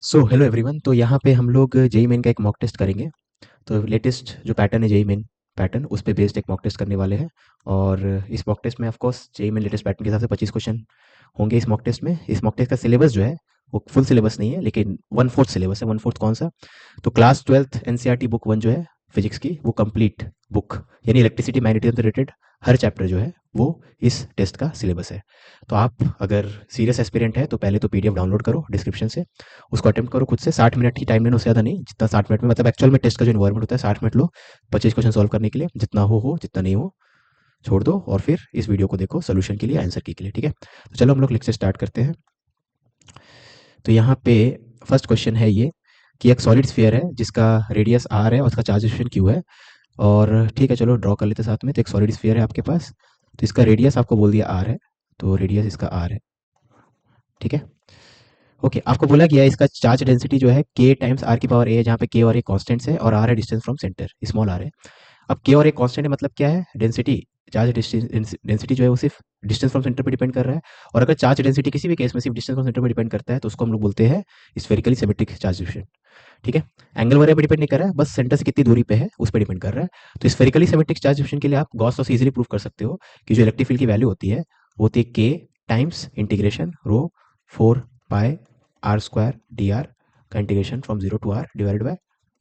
So hello everyone. तो यहाँ पे हम लोग जेई मेन का एक मॉक टेस्ट करेंगे। तो लेटेस्ट जो पैटर्न है जेई मेन पैटर्न, उस पे बेस्ड एक मॉक टेस्ट करने वाले हैं। और इस मॉक टेस्ट में of course JEE Main latest pattern के हिसाब से 25 क्वेश्चन होंगे इस मॉक टेस्ट में। इस मॉक टेस्ट का सिलेबस जो है वो फुल सिलेबस नहीं है, लेकिन वन फोर्थ सिलेबस है। वन फोर्थ कौन सा? तो class twelfth NCERT book one जो है फिजिक्स की, वो कंप्लीट बुक, यानी इलेक्ट्रिसिटी मैग्नेटिज्म से रिलेटेड हर चैप्टर जो है वो इस टेस्ट का सिलेबस है। तो आप अगर सीरियस एस्पिरेंट है तो पहले तो पीडीएफ डाउनलोड करो डिस्क्रिप्शन से, उसको अटेम्प्ट करो खुद से। 60 मिनट की टाइम लेना, उससे ज़्यादा नहीं। जितना 60 मिनट में, मतलब एक्चुअल में टेस्ट का जो इन्वायरमेंट होता है 60 मिनट लो 25 क्वेश्चन सॉल्व करने के लिए। जितना हो, जितना नहीं हो छोड़ दो, और फिर इस वीडियो को देखो सोल्यूशन के लिए, आंसर की के लिए। ठीक है, तो चलो हम लोग लेक्चर स्टार्ट करते हैं। तो यहाँ पे फर्स्ट क्वेश्चन है ये कि एक सॉलिड स्फीयर है जिसका रेडियस आर है और उसका चार्ज डिस्ट्रीब्यूशन क्यू है। और ठीक है, चलो ड्रॉ कर लेते हैं साथ में। तो एक सॉलिड स्फीयर है आपके पास, तो इसका रेडियस आपको बोल दिया आर है, तो रेडियस इसका आर है। ठीक है, ओके। आपको बोला गया है इसका चार्ज डेंसिटी जो है के टाइम्स आर की पावर ए है, जहाँ पे के और ए कॉन्स्टेंट्स है और आर है distance from centre, small R है। अब के और ए कांस्टेंट है, मतलब क्या है? डेंसिटी। चार्ज डेंसिटी जो है वो सिर्फ डिस्टेंस फ्रॉम सेंटर पे डिपेंड कर रहा है। और अगर चार्ज डेंसिटी किसी भी केस में सिर्फ डिस्टेंस फ्रॉम सेंटर पे डिपेंड करता है तो उसको हम लोग बोलते हैं स्फेरिकली सिमेट्रिक चार्ज डिस्ट्रीब्यूशन। ठीक है, एंगल वगैरह पे डिपेंड नहीं कर रहा है, बस सेंटर से कितनी दूरी पे है उस पर डिपेंड कर रहा है। तो स्फेरिकली सिमेट्रिक चार्ज डिस्ट्रीब्यूशन के लिए आप गॉस लॉ से इजीली प्रूव कर सकते हो कि जो इलेक्ट्रिक फील्ड की वैल्यू होती है वो होती है K times integration rho 4 pi R square D R का integration from zero to R divided by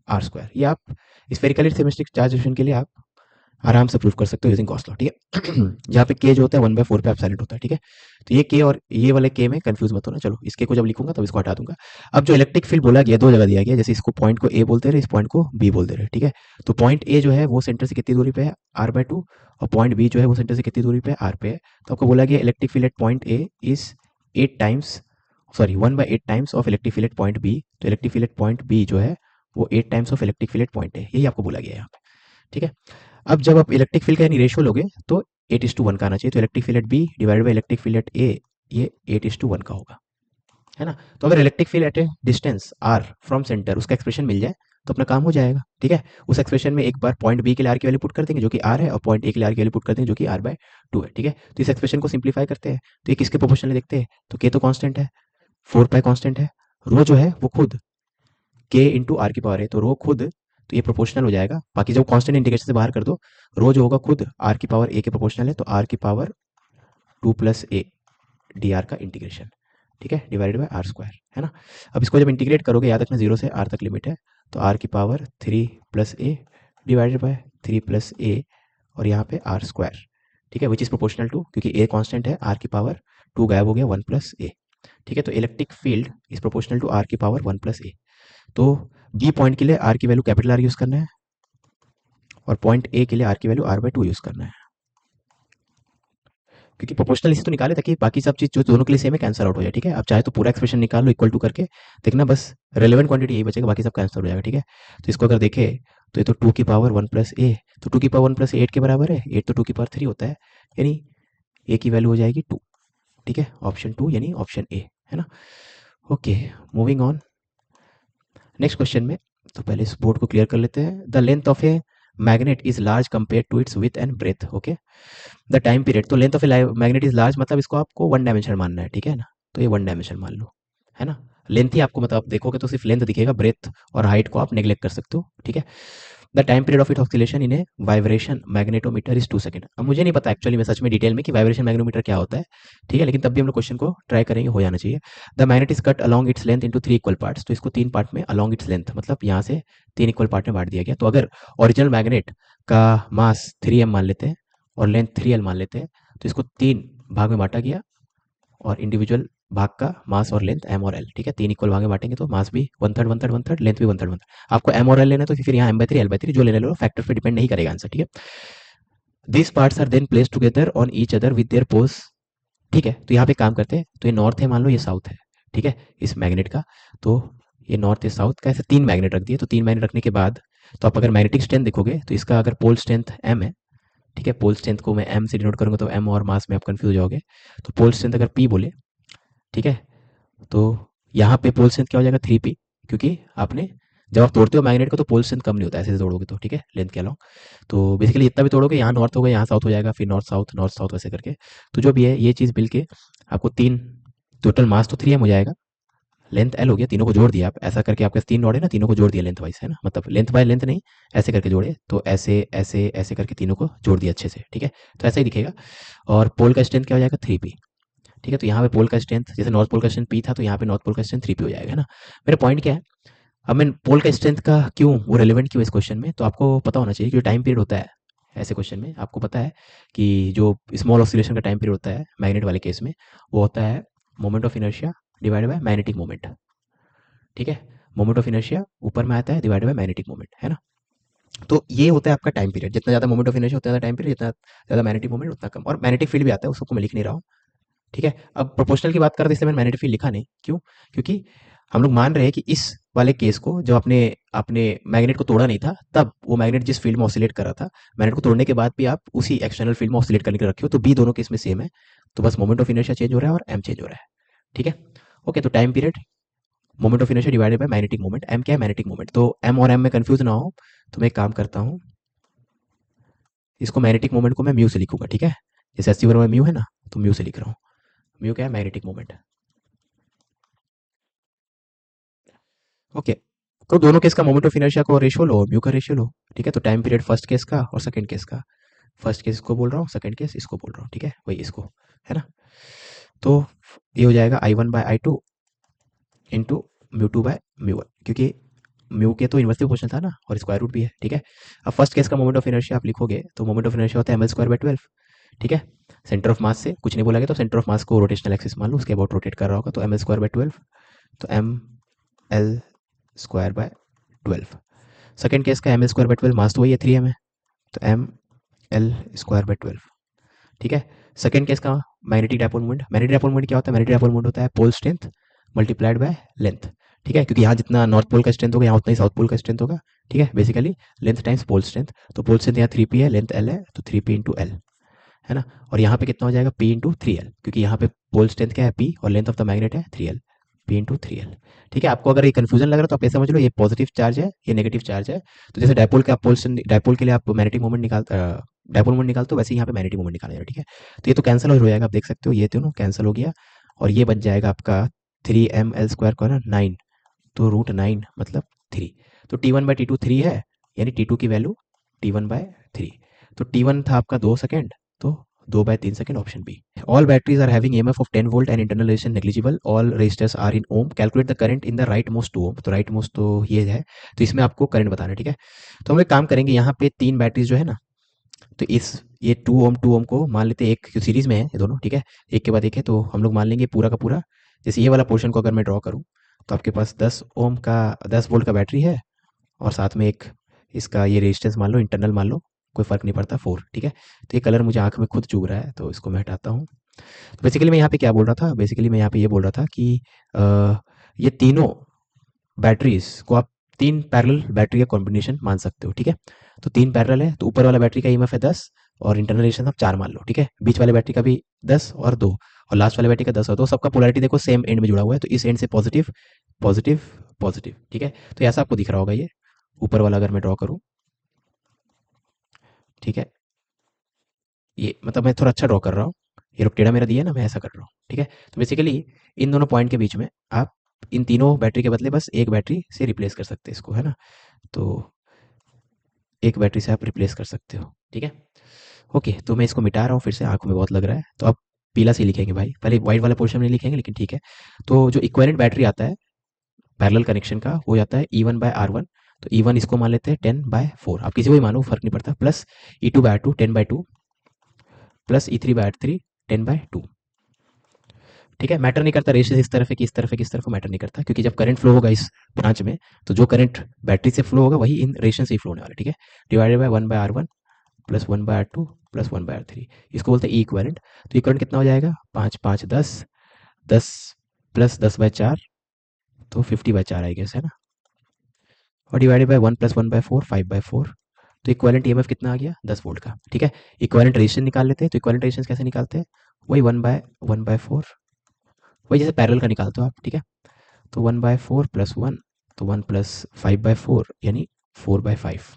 are square. ये आप स्फेरिकली सिमेट्रिक चार्ज डिस्ट्रीब्यूशन के लिए आप आराम से प्रूव कर सकते हो यूजिंग गॉस लॉ। ठीक है, जहाँ पे के जो होता है 1/4 पे एप्सिलॉन होता है। ठीक है, तो ये के और ये वाले के में कंफ्यूज मत होना। चलो, इसके को जब लिखूंगा तब इसको हटा दूंगा। अब जो इलेक्ट्रिक फील्ड बोला गया, दो जगह दिया गया, जैसे इसको पॉइंट को ए बोलते रहे, इस पॉइंट को बी बोलते रहे। ठीक है, तो पॉइंट ए जो है वो सेंटर से कितनी दूरी पे है? r/2। और पॉइंट बी जो है वो सेंटर से कितनी दूरी पे है? r पे है। तो आपको बोला गया electric field at point A is 8 times, sorry 1/8 times of electric field at point B. तो electric field at point B जो है वो 8 times of electric field at point A, यही आपको बोला गया है यहाँ पे। ठीक है, अब जब आप इलेक्ट्रिक फील्ड का यानी रेशियो लोगे तो 8:1 का आना चाहिए। तो electric field at B divided by electric field at A, ये 8:1 का होगा, है ना? तो अगर electric field at A distance R from centre, उसका एक्सप्रेशन मिल जाए तो अपना काम हो जाएगा। ठीक है, उस एक्सप्रेशन में एक बार पॉइंट बी के लिए आर की वैल्यू पुट कर देंगे जो कि आर है, और पॉइंट ए के लिए आर की वैल्यू पुट कर देंगे जो कि r/2 है। ठीक है, तो इस एक्सप्रेशन को सिंप्लीफाई करते हैं तो ये किसके प्रोपोर्शनल है देखते हैं। तो के तो कांस्टेंट है, 4 पाई कांस्टेंट है, रो जो है वो खुद के इंटू आर की पावर है, तो रो खुद, तो ये प्रोपोर्शनल हो जाएगा। बाकी जब कांस्टेंट इंटीग्रेशन से बाहर कर दो, रो जो होगा खुद आर की पावर ए के प्रोपोर्शनल है, तो आर की पावर 2 + a डी आर का इंटीग्रेशन। ठीक है, डिवाइडेड बाय आर स्क्वायर, है ना? अब इसको जब इंटीग्रेट करोगे, याद रखना 0 से आर तक लिमिट है, तो आर की power 3 + a divided by 3 + a, और यहाँ पे आर स्क्वायर। ठीक है, विच इज प्रोपोर्शनल टू, क्योंकि ए कांस्टेंट है, आर की पावर 2 गायब हो गया, 1 + a। ठीक है, तो electric field is proportional to R की पावर 1 + a। तो बी पॉइंट के लिए आर की वैल्यू कैपिटल आर यूज करना है, और पॉइंट ए के लिए आर की वैल्यू r/2 यूज करना है, क्योंकि प्रोपोर्शनल इसी तो निकाले ताकि बाकी सब चीज जो दोनों के लिए सेम है कैंसल आउट हो जाए। ठीक है, आप चाहे तो पूरा एक्सप्रेशन निकाल लो इक्वल टू करके, देखना बस रेलेवेंट क्वांटिटी यही बचेगा, बाकी सब कैंसल हो जाएगा। ठीक है, तो इसको अगर देखें तो ये तो 2 की पावर 1 + a, तो 2 की पावर 1 + 8 के बराबर है, 8 तो 2 की पावर 3 होता है, यानी a की वैल्यू हो जाएगी 2। ठीक है, ऑप्शन 2 यानी ऑप्शन ए, है ना? Okay, moving on next question में। तो पहले इस बोर्ड को क्लियर कर लेते हैं। The length of a magnet is large compare to its with and breath. Okay, the time period, तो length of a magnet is large, मतलब इसको आपको वन डायमेंशन मानना है। ठीक है ना, तो ये वन डायमेंशन मान लो, है ना? लेंथ ही आपको, मतलब आप देखोगे तो सिर्फ लेंथ दिखेगा, ब्रेथ और हाइट को आप नेग्लेक्ट कर सकते हो। ठीक है, the time period of it oscillation in a vibration magnetometer is 2 second. अब मुझे नहीं पता एक्चुअली में सच में डिटेल में कि वाइब्रेशन मैग्नेटोमीटर क्या होता है। ठीक है, लेकिन तब भी हम लोग क्वेश्चन को ट्राई करेंगे, हो जाना चाहिए। The magnet is cut along its length into 3 equal parts, तो इसको 3 पार्ट में अलॉन्ग इट्स लेंथ, मतलब यहाँ से 3 इक्वल पार्ट में बांट दिया गया। तो अगर ओरिजिनल मैग्नेट का मास 3m मान लेते हैं और लेंथ 3l मान लेते हैं, तो इसको 3 भाग में बांटा गया, और इंडिविजुअल भाग का मास और लेंथ m और l। ठीक है, 3 इक्वल भाग में बांटेंगे तो मास भी 1/3 1/3 1/3, लेंथ भी 1/3 1/3। आपको m और l लेना है तो फिर यहाँ m/3 l/3 जो लेने लो, फैक्टर पे डिपेंड नहीं करेगा आंसर। ठीक है, this parts are then place together on each other with their poles. ठीक है, तो यहाँ पे काम करते हैं, तो ये नॉर्थ है मान लो, ये साउथ है। ठीक है, इस मैग्नेट का, तो ये नॉर्थ या साउथ का, ऐसे 3 मैग्नेट रख दिए। तो 3 मैग्नेट रखने के बाद, तो आप अगर मैग्नेटिक स्ट्रेंथ देखोगे तो इसका अगर पोल स्ट्रेंथ m है, ठीक है, पोल स्ट्रेंथ को मैं m से डिनोट करूंगा तो m और मास में आप कंफ्यूज हो जाओगे। तो पोल स्ट्रेंथ अगर p बोले, ठीक है, तो यहाँ पे पोल स्ट्रेंथ क्या हो जाएगा 3p, क्योंकि आपने जब आप तोड़ते हो मैग्नेट को तो पोल स्ट्रेंथ कम नहीं होता, ऐसे तोड़ोगे तो। ठीक है, लेंथ के अलावा, तो बेसिकली जितना भी तोड़ोगे, यहाँ नॉर्थ होगा, यहाँ साउथ हो जाएगा, फिर नॉर्थ साउथ वैसे करके। तो जो भी है ये चीज़ मिल के आपको 3, टोटल मास तो 3m हो जाएगा, लेंथ एल हो गया, तीनों को जोड़ दिया आप ऐसा करके, आपके पास 3 रॉड है ना, तीनों को जोड़ दिया लेंथ वाइज, है ना, मतलब लेंथ बाय लेंथ नहीं, ऐसे करके जोड़े, तो ऐसे ऐसे ऐसे करके तीनों को जोड़ दिया अच्छे से, ठीक है। तो ऐसा ही दिखेगा। और पोल का स्ट्रेंथ क्या हो जाएगा, 3p। ठीक है, तो यहाँ पे पोल का स्ट्रेंथ, जैसे नॉर्थ पोल का स्ट्रेंथ p था, तो यहाँ पे नॉर्थ पोल का स्ट्रेंथ 3p हो जाएगा, है ना। मेरा पॉइंट क्या है, अब मैं पोल का स्ट्रेंथ का क्यों वो रेलिवेंट क्यों इस क्वेश्चन में, तो आपको पता होना चाहिए कि जो टाइम पीरियड होता है ऐसे क्वेश्चन में, आपको पता है कि जो स्मॉल ऑसिलेशन का टाइम पीरियड होता है मैग्नेट वाले केस में, वो होता है moment of inertia divided by magnetic moment. ठीक है, मोमेंट ऑफ इनर्शिया ऊपर में आता है डिवाइडेड बाय मैग्नेटिक मोमेंट, है ना। तो ये होता है आपका टाइम पीरियड, जितना ज़्यादा मोमेंट ऑफ इनर्शिया उतना ज़्यादा टाइम पीरियड, जितना ज़्यादा मैग्नेटिक मोमेंट उतना कम, और मैग्नेटिक फील्ड भी आता है, उसको मैं लिख नहीं रहा हूँ। ठीक है, अब प्रोपोर्शनल की बात करते हैं, इसलिए मैंने मैग्नेटिक फील्ड लिखा नहीं, क्यों, क्योंकि हम लोग मान रहे हैं कि इस वाले केस को, जब आपने आपने मैग्नेट को तोड़ा नहीं था, तब वो मैग्नेट जिस फील्ड में ऑसिलेट कर रहा था, मैग्नेट को तोड़ने के बाद भी आप उसी एक्सटर्नल फील्ड में ऑसिलेट करने के रखे हो, तो बी दोनों केस में सेम है। तो बस मोमेंट ऑफ इनर्शिया चेंज हो रहा है और एम चेंज हो रहा है। ठीक है, ओके, तो time period moment of inertia divided by magnetic moment, M क्या है, मैग्नेटिक मोमेंट, तो एम और एम में कंफ्यूज ना हो, तो मैं एक काम करता हूँ, इसको मैग्नेटिक मोमेंट को मैं म्यू से लिखूंगा, ठीक है, जैसे एस सी में म्यू है ना, तो म्यू से लिख रहा हूँ। म्यू क्या है, मैग्नेटिक मोमेंट। ओके, तो दोनों केस का मोमेंट ऑफ इनर्शिया को रेशियो लो, म्यू का रेशियो लो। ठीक है, तो टाइम पीरियड फर्स्ट केस का और सेकंड केस का, फर्स्ट केस इसको बोल रहा हूँ, सेकंड केस इसको बोल रहा हूँ, ठीक है, वही इसको, है ना। तो ये हो जाएगा I1/I2 इंटू म्यू2/म्यू1, क्योंकि म्यू के तो इन्वर्स क्वेश्चन था ना, और स्क्वायर रूट भी है, ठीक है। अब फर्स्ट केस का मोमेंट ऑफ इनर्शिया आप लिखोगे, तो मोमेंट ऑफ इनर्शिया होता है ml²/12। ठीक है, सेंटर ऑफ मास से कुछ नहीं बोला गया, तो सेंटर ऑफ मास को रोटेशनल एक्सिस मान लो, उसके अबाउट रोटेट कर रहा होगा, तो ml²/12, तो ml²/12। सेकंड केस का ml²/12, मास तो वही है, 3m है, तो ml²/12। ठीक है, सेकंड केस का magnetic dipole moment, magnetic dipole moment क्या होता है, मैग्नेटिक डायपोल मोमेंट होता है pole strength multiplied by length. ठीक है, क्योंकि यहाँ जितना नॉर्थ पोल का स्ट्रेंथ होगा, यहाँ उतना ही साउथ पोल का स्ट्रेंथ होगा। ठीक है, basically length times pole strength, तो पोल स्ट्रेंथ यहाँ 3p है, लेंथ l है, तो 3p इंटू एल, है ना। और यहाँ पे कितना हो जाएगा, p इंटू 3l, क्योंकि यहाँ पे पोल स्ट्रेंथ क्या है, p, और लेंथ ऑफ द मैग्नेट है 3l, p इंटू 3l। ठीक है, आपको अगर ये कंफ्यूजन लग रहा है, तो आप ऐसा समझ लो, ये पॉजिटिव चार्ज है, ये नेगेटिव चार्ज है। तो जैसे डायपोल के आप पोल डायपोल के लिए आप मैग्नेटिक मोमेंट निकालते, डायपोल मोमेंट निकालते हो, वैसे ही यहाँ पे मैग्नेटिक मोमेंट निकाला जाएगा। ठीक है, तो ये तो कैंसिल हो जाएगा, आप देख सकते हो, ये दोनों कैंसिल हो गया, और ये बच जाएगा आपका 3ml² का ना 9, तो √9 मतलब 3। तो T1/T2 3 है, यानी T2 की वैल्यू T1/3। तो T1 था आपका 2 सेकेंड, तो 2/3 second, option B. All batteries are having EMF of 10 volt and internal resistance negligible, all resistors are in ohm, calculate the current in the right most 2 ohm. तो right most तो ये है, तो इसमें आपको करंट बताना है, ठीक है। तो हम एक काम करेंगे, यहाँ पे 3 बैटरीज जो है ना, तो इस ये 2 ओम को मान लेते हैं, एक सीरीज में है ये दोनों, ठीक है, एक के बाद एक है, तो हम लोग मान लेंगे पूरा का पूरा, जैसे ये वाला पोर्शन को अगर मैं ड्रॉ करूँ, तो आपके पास 10 वोल्ट का बैटरी है, और साथ में एक इसका ये रेजिस्टेंस मान लो, इंटरनल मान लो, कोई फर्क नहीं पड़ता, 4। ठीक है, तो ये कलर मुझे आंख में खुद चुभ रहा है, तो इसको मैं हटाता हूँ। तो बेसिकली मैं यहाँ पे क्या बोल रहा था, बेसिकली मैं यहाँ पे ये बोल रहा था कि ये तीनों बैटरीज को आप 3 पैरेलल बैटरी का कॉम्बिनेशन मान सकते हो। ठीक है, तो 3 पैरेलल है, तो ऊपर वाला बैटरी का ईएमएफ है 10, और इंटरनल रेजिस्टेंस आप 4 मान लो। ठीक है, बीच वाले बैटरी का भी 10 और 2, और लास्ट वाले बैटरी का 10 और 2, सबका पोलैरिटी देखो सेम एंड में जुड़ा हुआ है, तो इस एंड से पॉजिटिव पॉजिटिव पॉजिटिव। ठीक है, तो ऐसा आपको दिख रहा होगा, ये ऊपर वाला अगर मैं ड्रॉ करूँ, ठीक है, ये मतलब मैं थोड़ा अच्छा ड्रॉ कर रहा हूँ, ये लोग टेढ़ा मेरा दिया है ना, मैं ऐसा कर रहा हूँ। ठीक है, तो बेसिकली इन दोनों पॉइंट के बीच में आप इन तीनों बैटरी के बदले बस एक बैटरी से रिप्लेस कर सकते हैं इसको, है ना। तो एक बैटरी से आप रिप्लेस कर सकते हो। ठीक है, ओके, तो मैं इसको मिटा रहा हूँ, फिर से आंखों में बहुत लग रहा है, तो आप पीला से लिखेंगे भाई, पहले व्हाइट वाला पोर्शन में नहीं लिखेंगे, लेकिन ठीक है। तो जो इक्विवेलेंट बैटरी आता है पैरेलल कनेक्शन का, वो जाता है E1/R1, तो E1 इसको मान लेते हैं 10/4, आप किसी को भी मानो, फर्क नहीं पड़ता, प्लस E2/R2 10/2, प्लस E3/R3 10/2। ठीक है, मैटर नहीं करता रेशियो इस तरफ है कि इस तरफ है, किस तरफ मैटर नहीं करता, क्योंकि जब करंट फ्लो होगा इस ब्रांच में, तो जो करंट बैटरी से फ्लो होगा वही इन रेशियो से ही फ्लो होने वाला है। ठीक है, divided by 1/R1 plus 1/R2 plus 1/R3, इसको बोलते हैं इक्विवेलेंट। तो इक्विवेलेंट कितना हो जाएगा, 5 5 10, 10 प्लस 10/4, तो 50/4 आई गेस, है ना, और डिवाइडेड बाय 1 प्लस 1/4 5/4। तो इक्विवेलेंट ईएमएफ कितना आ गया, 10 वोल्ट का। ठीक है, इक्विवेलेंट रेजिस्टेंस निकाल लेते हैं, तो इक्विवेलेंट रेजिस्टेंस कैसे निकालते हैं, वही 1/4, वही जैसे पैरेलल का निकालते हो आप। ठीक है, तो 1/4 प्लस 1, तो 1 प्लस 5/4 यानी 4/5।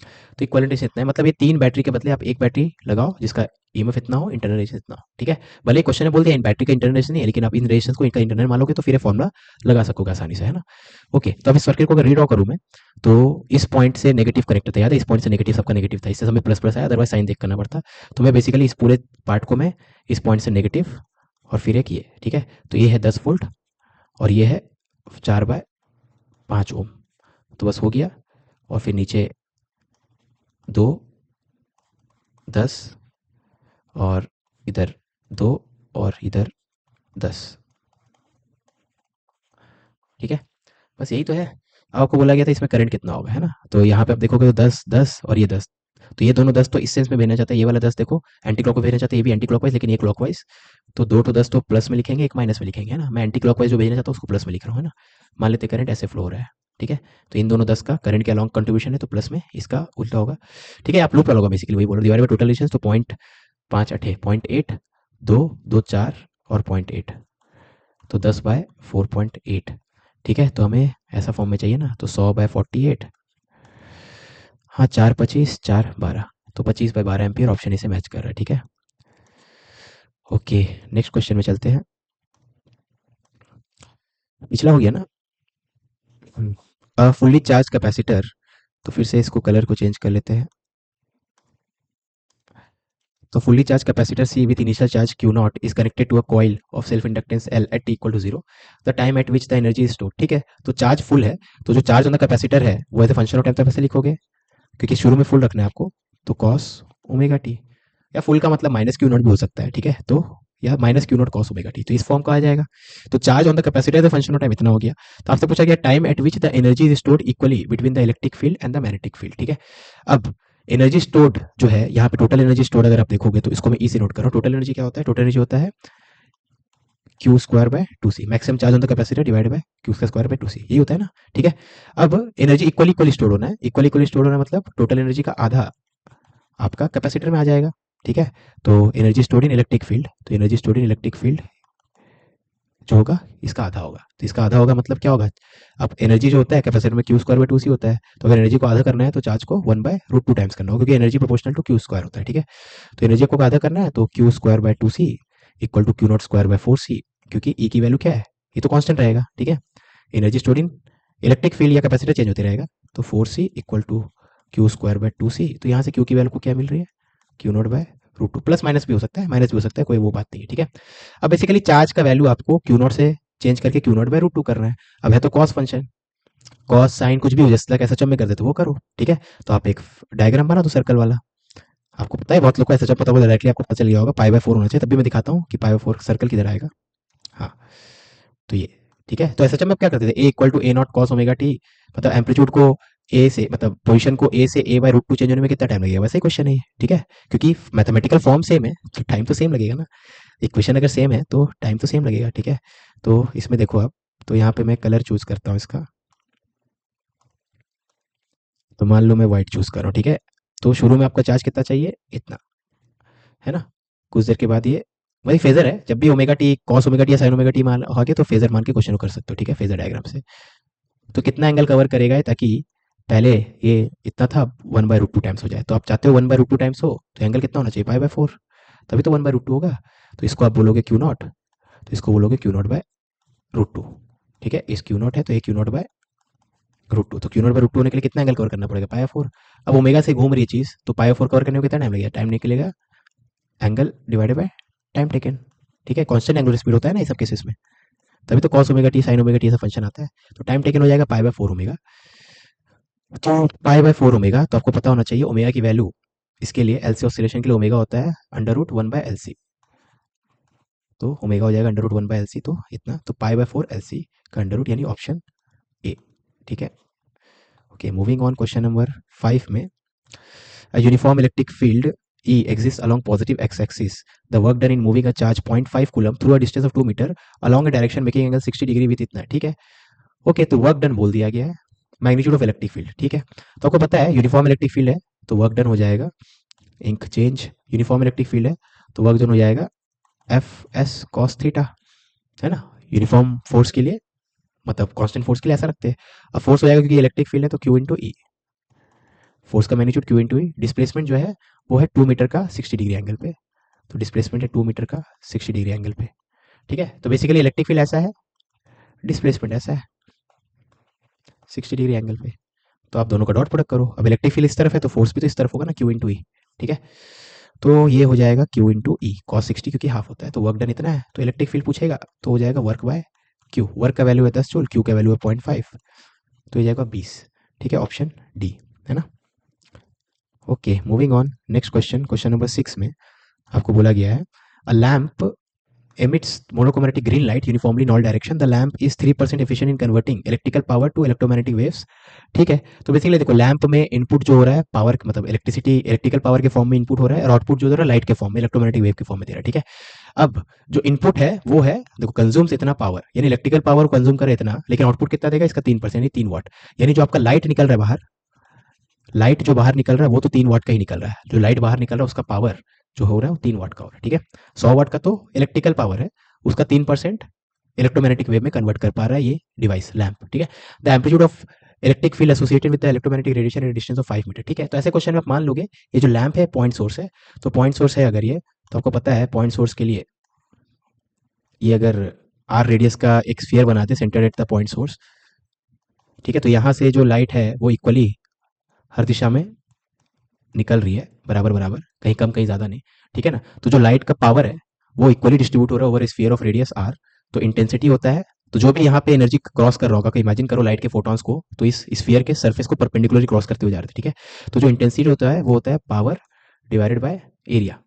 तो इक्विवेलेंट रेजिस्टेंस इतना है, मतलब ये 3 बैटरी के बदले आप एक बैटरी लगाओ जिसका ईएमएफ इतना हो, इंटरनल रेजिस्टेंस इतना हो, ठीक है। भले ही क्वेश्चन में बोल दिया इन बैटरी का इंटरनल रेजिस्टेंस नहीं है, लेकिन आप इन रेजिस्टेंस को इनका इंटरनल मान लोगे तो फिर ये फॉर्मूला लगा सकोगे आसानी से, है ना। ओके, तो अब इस सर्किट को अगर रीड्रॉ करूँ मैं, तो इस पॉइंट से नेगेटिव कनेक्टर था, याद है इस पॉइंट से नेगेटिव सबका नेगेटिव था, इससे हमें प्लस प्लस आया, अदरवाइज साइन देख करना पड़ता। तो मैं बेसिकली इस पूरे पार्ट को मैं इस पॉइंट से नेगेटिव और फिर एक ये, ठीक है। तो ये है 10 वोल्ट और ये है 4/5 ओम। तो बस हो गया। और फिर नीचे 2, 10 और इधर 2 और इधर 10, ठीक है। बस यही तो है। अब आपको बोला गया था इसमें करंट कितना होगा, है ना। तो यहाँ पे आप देखोगे तो 10 10 और ये 10, तो ये दोनों 10 तो इस सेंस में भेजना चाहते हैं, ये वाला 10 देखो एंटी क्लॉक में भेजना चाहते हैं, ये भी एंटी क्लॉकवाइज, लेकिन ये क्लॉकवाइज। तो 2 तो 10 तो प्लस में लिखेंगे, एक माइनस में लिखेंगे, है ना। मैं एंटी क्लॉकवाइज जो भेजना चाहता हूँ उसको प्लस में लिख रहा हूँ, है ना। मान लेते करंट ऐसे फ्लो हो रहा है, ठीक है। तो इन दोनों 10 का करंट के अलॉन्ग कंट्रीब्यूशन है, तो प्लस में इसका उल्टा होगा, ठीक है। आप लूप लगाओगे बेसिकली वही बोल रहा हूँ, डिवाइड बाय टोटल रेजिस्टेंस, तो 0.5 0.8 2 2 4 और 0.8, तो 10/4.8, ठीक है। तो हमें ऐसा फॉर्म में चाहिए ना, तो 100/48, हाँ 4 25 4 12, तो 25/12 एम्पियर ऑप्शन इसे मैच कर रहा है, ठीक है। ओके, नेक्स्ट क्वेश्चन में चलते हैं। पिछला हो गया ना, फुल्ली चार्ज कैपेसिटर, तो फिर से इसको कलर को चेंज कर लेते हैं। तो fully charged capacitor C with initial charge Q naught is connected to a coil of self inductance L at t equal to 0. The time at which the energy is stored, ठीक है। तो charge full है, तो जो charge on the capacitor है वो as a function of time, तो कैसे लिखोगे, क्योंकि शुरू में फुल रखना है आपको, तो कॉस ओमेगा टी, या फुल का मतलब माइनस क्यू नॉट भी हो सकता है, ठीक है। तो या minus Q not cos omega T, तो इस फॉर्म का आ जाएगा। तो charge on the capacitor the function of time इतना हो गया। तो आपसे पूछा गया time eight which the energy is stored equally between the electric field and the magnetic field, ठीक है। अब एनर्जी स्टोर्ड जो है यहाँ पे, टोटल एनर्जी स्टोर्ड अगर आप देखोगे तो इसको मैं ई से नोट कर रहा हूँ। टोटल एनर्जी क्या होता है, टोटल एनर्जी होता है Q square by two C, maximum charge on the capacitor divide by Q square by two C, यही होता है ना, ठीक है। अब एनर्जी इक्वली इक्वली स्टोर होना है, इक्वली इक्वली स्टोर होना मतलब टोटल एनर्जी का आधा आपका कैपेसिटर में आ जाएगा, ठीक है। तो energy stored in electric field, तो energy stored in electric field जो होगा इसका आधा होगा, तो इसका आधा होगा मतलब क्या होगा। अब एनर्जी जो होता है कैपेसिटर में क्यू स्क्वायर बाय टू सी होता है, तो अगर एनर्जी को आधा करना है तो चार्ज को 1/√2 टाइम्स करना होगा, क्योंकि energy proportional to Q square होता है, ठीक है। तो एनर्जी को आधा करना है तो Q square by two C equal to Q not square by 4 C, क्योंकि ई की वैल्यू क्या है, ये तो कांस्टेंट रहेगा, ठीक है। Energy stored in electric field या कैपेसिटर चेंज होते रहेगा, तो 4 C equal to Q square by two C, तो यहाँ से क्यू की वैल्यू को क्या मिल रही है, Q not by √2, plus minus भी हो सकता है, माइनस भी हो सकता है, कोई वो बात नहीं है, ठीक है। अब बेसिकली चार्ज का वैल्यू आपको क्यू नॉट से चेंज करके क्यू नॉट बाय √2 करना है। अब है तो कॉस फंक्शन, कॉस साइन कुछ भी हो, जैसे लाइक ऐसा में कर देते वो करो, ठीक है। तो आप एक डायग्राम बना दो सर्कल वाला, आपको पता है बहुत लोग को ऐसा पता होगा, डायरेक्टली आपको पता चल गया होगा, π/4 होना चाहिए, तब भी मैं दिखाता हूँ कि π/4 सर्कल किधर आएगा। हाँ, तो ये ठीक है। तो ऐसा में क्या करते थे, A equal to A naught cos omega T, मतलब एम्पलीट्यूड को ए से, मतलब पोजीशन को ए से a/√2 चेंज होने में कितना टाइम लगेगा, वैसे ही क्वेश्चन है ये, ठीक है। क्योंकि मैथमेटिकल फॉर्म सेम है तो टाइम तो सेम लगेगा ना, इक्वेशन अगर सेम है तो टाइम तो सेम लगेगा, ठीक है। तो इसमें देखो आप, तो यहाँ पे मैं कलर चूज करता हूँ इसका, तो मान लो मैं व्हाइट चूज कर रहा हूँ, ठीक है। तो शुरू में आपका चार्ज कितना चाहिए, इतना, है ना। कुछ देर के बाद ये वही फेजर है, जब भी omega T cos omega T या साइन ओमेगा टी मान होगे तो फेजर मान के क्वेश्चन को कर सकते हो, ठीक है, फेजर डायग्राम से। तो कितना एंगल कवर करेगा ये, ताकि पहले ये इतना था 1/√2 टाइम्स हो जाए, तो आप चाहते हो 1/√2 टाइम्स हो, तो एंगल कितना होना चाहिए, π/4, तभी तो 1/√2 होगा। तो इसको आप बोलोगे क्यू नॉट, तो इसको बोलोगे क्यू नॉट बाय √2, ठीक है। इस क्यू नॉट है तो ये क्यू नॉट बाय √2, तो क्यू नॉट बाय √2 होने के लिए कितना एंगल कवर करना पड़ेगा, π/4। अब ओमेगा से घूम रही है चीज, तो π/4 कवर करने में कितना टाइम लगेगा, टाइम निकलेगा angle divided by time taken, ठीक है। कांस्टेंट एंगुलर स्पीड होता है ना ये सब केसेस में, तभी तो cos omega T sine omega T ऐसा फंक्शन आता है। तो टाइम टेकन हो जाएगा π/4 ओमेगा, तो π/4 ओमेगा, तो आपको पता होना चाहिए ओमेगा की वैल्यू, इसके लिए एल सी ऑसिलेशन के लिए ओमेगा होता है √1/LC, तो ओमेगा हो जाएगा √1/LC, तो इतना, तो π/4 LC का अंडर रूट, यानी ऑप्शन ए, ठीक है। Okay, moving on, question number 5 में, a uniform electric field E exists along positive x-axis. The work done in moving a charge 0.5 coulomb through a distance of 2 meter along a direction making angle 60 degree with इतना, ठीक है। Okay, तो work done बोल दिया गया है, magnitude of electric field, ठीक है। तो आपको पता है यूनिफॉर्म इलेक्ट्रिक फील्ड है, तो वर्क डन हो जाएगा, इंक चेंज, यूनिफॉर्म इलेक्ट्रिक फील्ड है तो वर्क डन हो जाएगा एफ एस कॉस थीटा, है ना। यूनिफॉर्म फोर्स के लिए, मतलब कांस्टेंट फोर्स के लिए ऐसा रखते हैं। अब फोर्स हो जाएगा क्योंकि इलेक्ट्रिक फील्ड है तो क्यू इंटू ई, फोर्स का मैग्नीट्यूड क्यू इंटू ई, डिस्प्लेसमेंट जो है वो है 2 मीटर का 60 डिग्री एंगल पे, तो डिस्प्लेसमेंट है 2 मीटर का 60 डिग्री एंगल पे। ठीक है, तो बेसिकली इलेक्ट्रिक फील्ड ऐसा है, डिस्प्लेसमेंट ऐसा है 60 डिग्री एंगल पे। तो आप दोनों का डॉट प्रोडक्ट करो, अब इलेक्ट्रिक फील्ड इस तरफ है तो फोर्स भी तो इस तरफ होगा ना, क्यू इंटू ई। ठीक है, तो ये हो जाएगा क्यू इंटू ई कॉस 60, क्योंकि हाफ होता है तो वर्क डन इतना है, तो इलेक्ट्रिक फील्ड पूछेगा तो हो जाएगा वर्क बाय क्यू। वर्क का वैल्यू है 10 जूल, क्यू का वैल्यू है 0.5, तो ये जाएगा 20। ठीक है, ऑप्शन डी है ना। Okay, moving on, next question, question number 6 में आपको बोला गया है अ lamp emits monochromatic green light uniformly in all direction. The lamp is 3% efficient in converting electrical power to electromagnetic waves. ठीक है, तो बेसिकली देखो लैंप में इनपुट जो हो रहा है पावर मतलब इलेक्ट्रिसिटी इलेक्ट्रिकल पावर के फॉर्म में इनपुट हो रहा है, और आउटपुट जो हो रहा है लाइट के फॉर्म में इलेक्ट्रोमैग्नेटिक वेव के फॉर्म में दे रहा है। ठीक है, अब जो इनपुट है वो है देखो कंज्यूम्स इतना पावर, यानी इलेक्ट्रिकल पावर कंज्यूम करे इतना, लेकिन आउटपुट कितना देगा इसका 3%, यानी 3 वाट। यानी जो आपका लाइट निकल रहा है बाहर, लाइट जो बाहर निकल रहा है वो तो 3 वाट का ही निकल रहा है, जो लाइट बाहर निकल रहा है उसका पावर जो हो रहा है वो 3 वाट का हो रहा है। ठीक है, 100 वाट का तो इलेक्ट्रिकल पावर है, उसका 3% इलेक्ट्रोमैग्नेटिक वेव में कन्वर्ट कर पा रहा है ये डिवाइस लैंप। ठीक है, the amplitude of electric field associated with the electromagnetic radiation at distance of 5 metre. ठीक है, तो ऐसे क्वेश्चन में आप मान लोगे ये जो लैंप है पॉइंट सोर्स है, तो पॉइंट सोर्स है अगर ये, तो आपको पता है पॉइंट सोर्स के लिए ये अगर आर रेडियस का एक स्फीयर बनाते centre at the point source. ठीक है, तो यहाँ से जो लाइट है वो इक्वली हर दिशा में निकल रही है, बराबर बराबर, कहीं कम कहीं ज़्यादा नहीं। ठीक है ना, तो जो लाइट का पावर है वो इक्वली डिस्ट्रीब्यूट हो रहा है over sphere of radius R, तो इंटेंसिटी होता है, तो जो भी यहाँ पे एनर्जी क्रॉस कर रहा होगा, इमेजिन करो लाइट के फोटॉन्स को तो इस स्फीयर के सरफेस को परपेंडिकुलरली क्रॉस करते हुए जा रहे थे। ठीक है, तो जो इंटेंसिटी होता है वो होता है पावर डिवाइडेड बाय एरिया,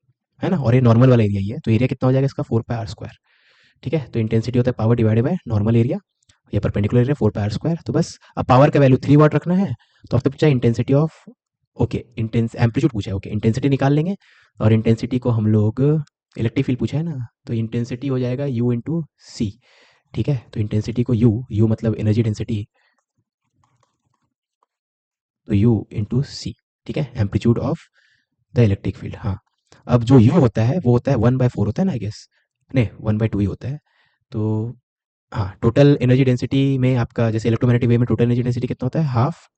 है ना, और ये नॉर्मल वाला एरिया ही है, तो एरिया कितना हो जाएगा इसका 4πr²। ठीक है, तो इंटेंसिटी होता है power divided by normal area, ये परपेंडिकुलर एरिया 4πr²। तो बस अब पावर का वैल्यू 3 वाट रखना है, तो आपने पूछा intensity of, okay intense amplitude पूछा है, ओके इंटेंसिटी निकाल लेंगे, और इंटेंसिटी को हम लोग इलेक्ट्रिक फील्ड पूछा है ना, तो इंटेंसिटी हो जाएगा यू इंटू सी। ठीक है, तो इंटेंसिटी को यू मतलब एनर्जी डेंसिटी, तो यू इंटू सी। ठीक है, amplitude of the electric field. हाँ, अब जो यू होता है वो होता है 1/4 होता है ना आई गेस, नहीं 1/2 ही होता है। तो हाँ, टोटल एनर्जी डेंसिटी में आपका जैसे इलेक्ट्रोमैग्नेटिक वेव में टोटल एनर्जी डेंसिटी कितना होता है, half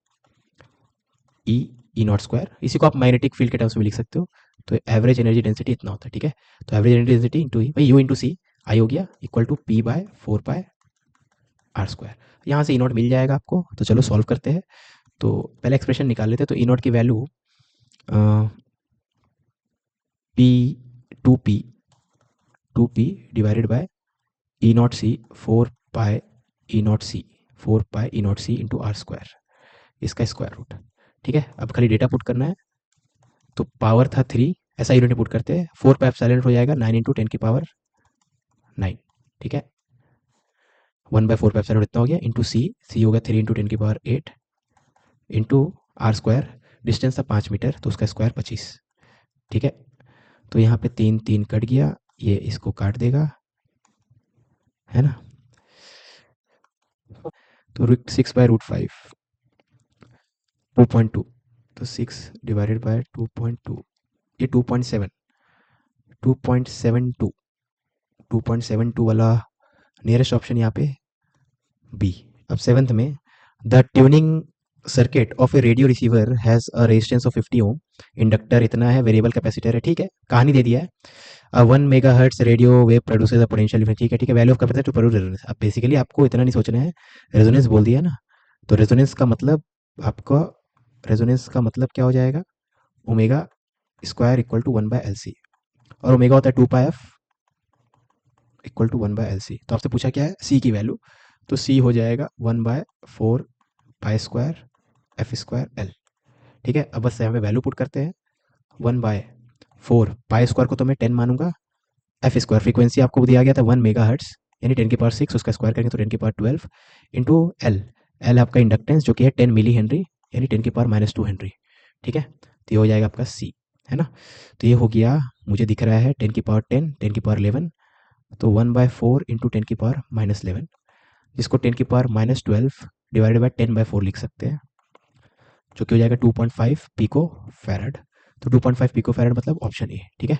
E E not square, इसी को आप मैग्नेटिक फील्ड के टर्म्स में लिख सकते हो, तो एवरेज एनर्जी डेंसिटी इतना होता है। ठीक है, तो एवरेज एनर्जी डेंसिटी इंटू ई भाई यू इंटू सी आई हो गया इक्वल टू P/4πr²। यहाँ से ई नॉट मिल जाएगा आपको, तो चलो सॉल्व करते हैं। तो पहले एक्सप्रेशन निकाल लेते हैं, तो ई नॉट की value P to P divided by E naught C 4π E naught C into r², इसका स्क्वायर रूट। ठीक है, अब खाली डेटा पुट करना है, तो पावर था 3, ऐसा यूनिट पुट करते हैं, 4π हो जाएगा 9 इंटू 10⁹9। ठीक है, 1/4π इतना हो गया इंटू सी हो गया 3 इंटू 10⁸8 इंटू r², डिस्टेंस था 5 मीटर तो उसका स्क्वायर 25। ठीक है, तो यहाँ पे 3 3 कट गया, ये इसको काट देगा, है ना, तो 6/√5 2.2, तो 6 डिवाइडेड बाय 2.2, ये 2.72 वाला नियरेस्ट ऑप्शन यहाँ पे बी। अब 7th में the tuning circuit of a radio receiver has a resistance of 50 ohm, inductor इतना है, वेरिएबल कैपेसिटर है। ठीक है, कहानी दे दिया है, 1 megahertz radio wave produces a potential difference. ठीक है, ठीक है, value of capacitor to produce resonance. अब बेसिकली आपको इतना नहीं सोचना है, रेजोनेंस बोल दिया ना, तो रेजोनेंस का मतलब आपका, रेजोनेंस का मतलब क्या हो जाएगा, omega square equal to 1/LC, और ओमेगा होता है 2πf इक्वल टू 1/LC। तो आपसे पूछा क्या है सी की वैल्यू, तो सी हो जाएगा 1/4π² ठीक है, अब बस हमें वैल्यू पुट करते हैं, 1/4 पाई स्क्वायर को तो मैं 10 मानूंगा, f² फ्रीक्वेंसी आपको दिया गया था 1 मेगाहर्ट्ज, यानी 10⁶, उसका स्क्वायर करेंगे तो 10⁻12 इंटू एल, एल आपका इंडक्टेंस जो कि है 10 मिली हेनरी, यानी 10⁻2 हेनरी। ठीक है, तो ये हो जाएगा आपका सी, है ना, तो ये हो गया, मुझे दिख रहा है 10⁻10 10⁻11, तो 1/4 इंटू 10⁻11, जिसको 10⁻12 डिवाइडेड बाय 10/4 लिख सकते हैं, जो कि हो जाएगा 2.5 पिको फैरड। तो 2.5 पिको फैरड मतलब ऑप्शन ए। ठीक है,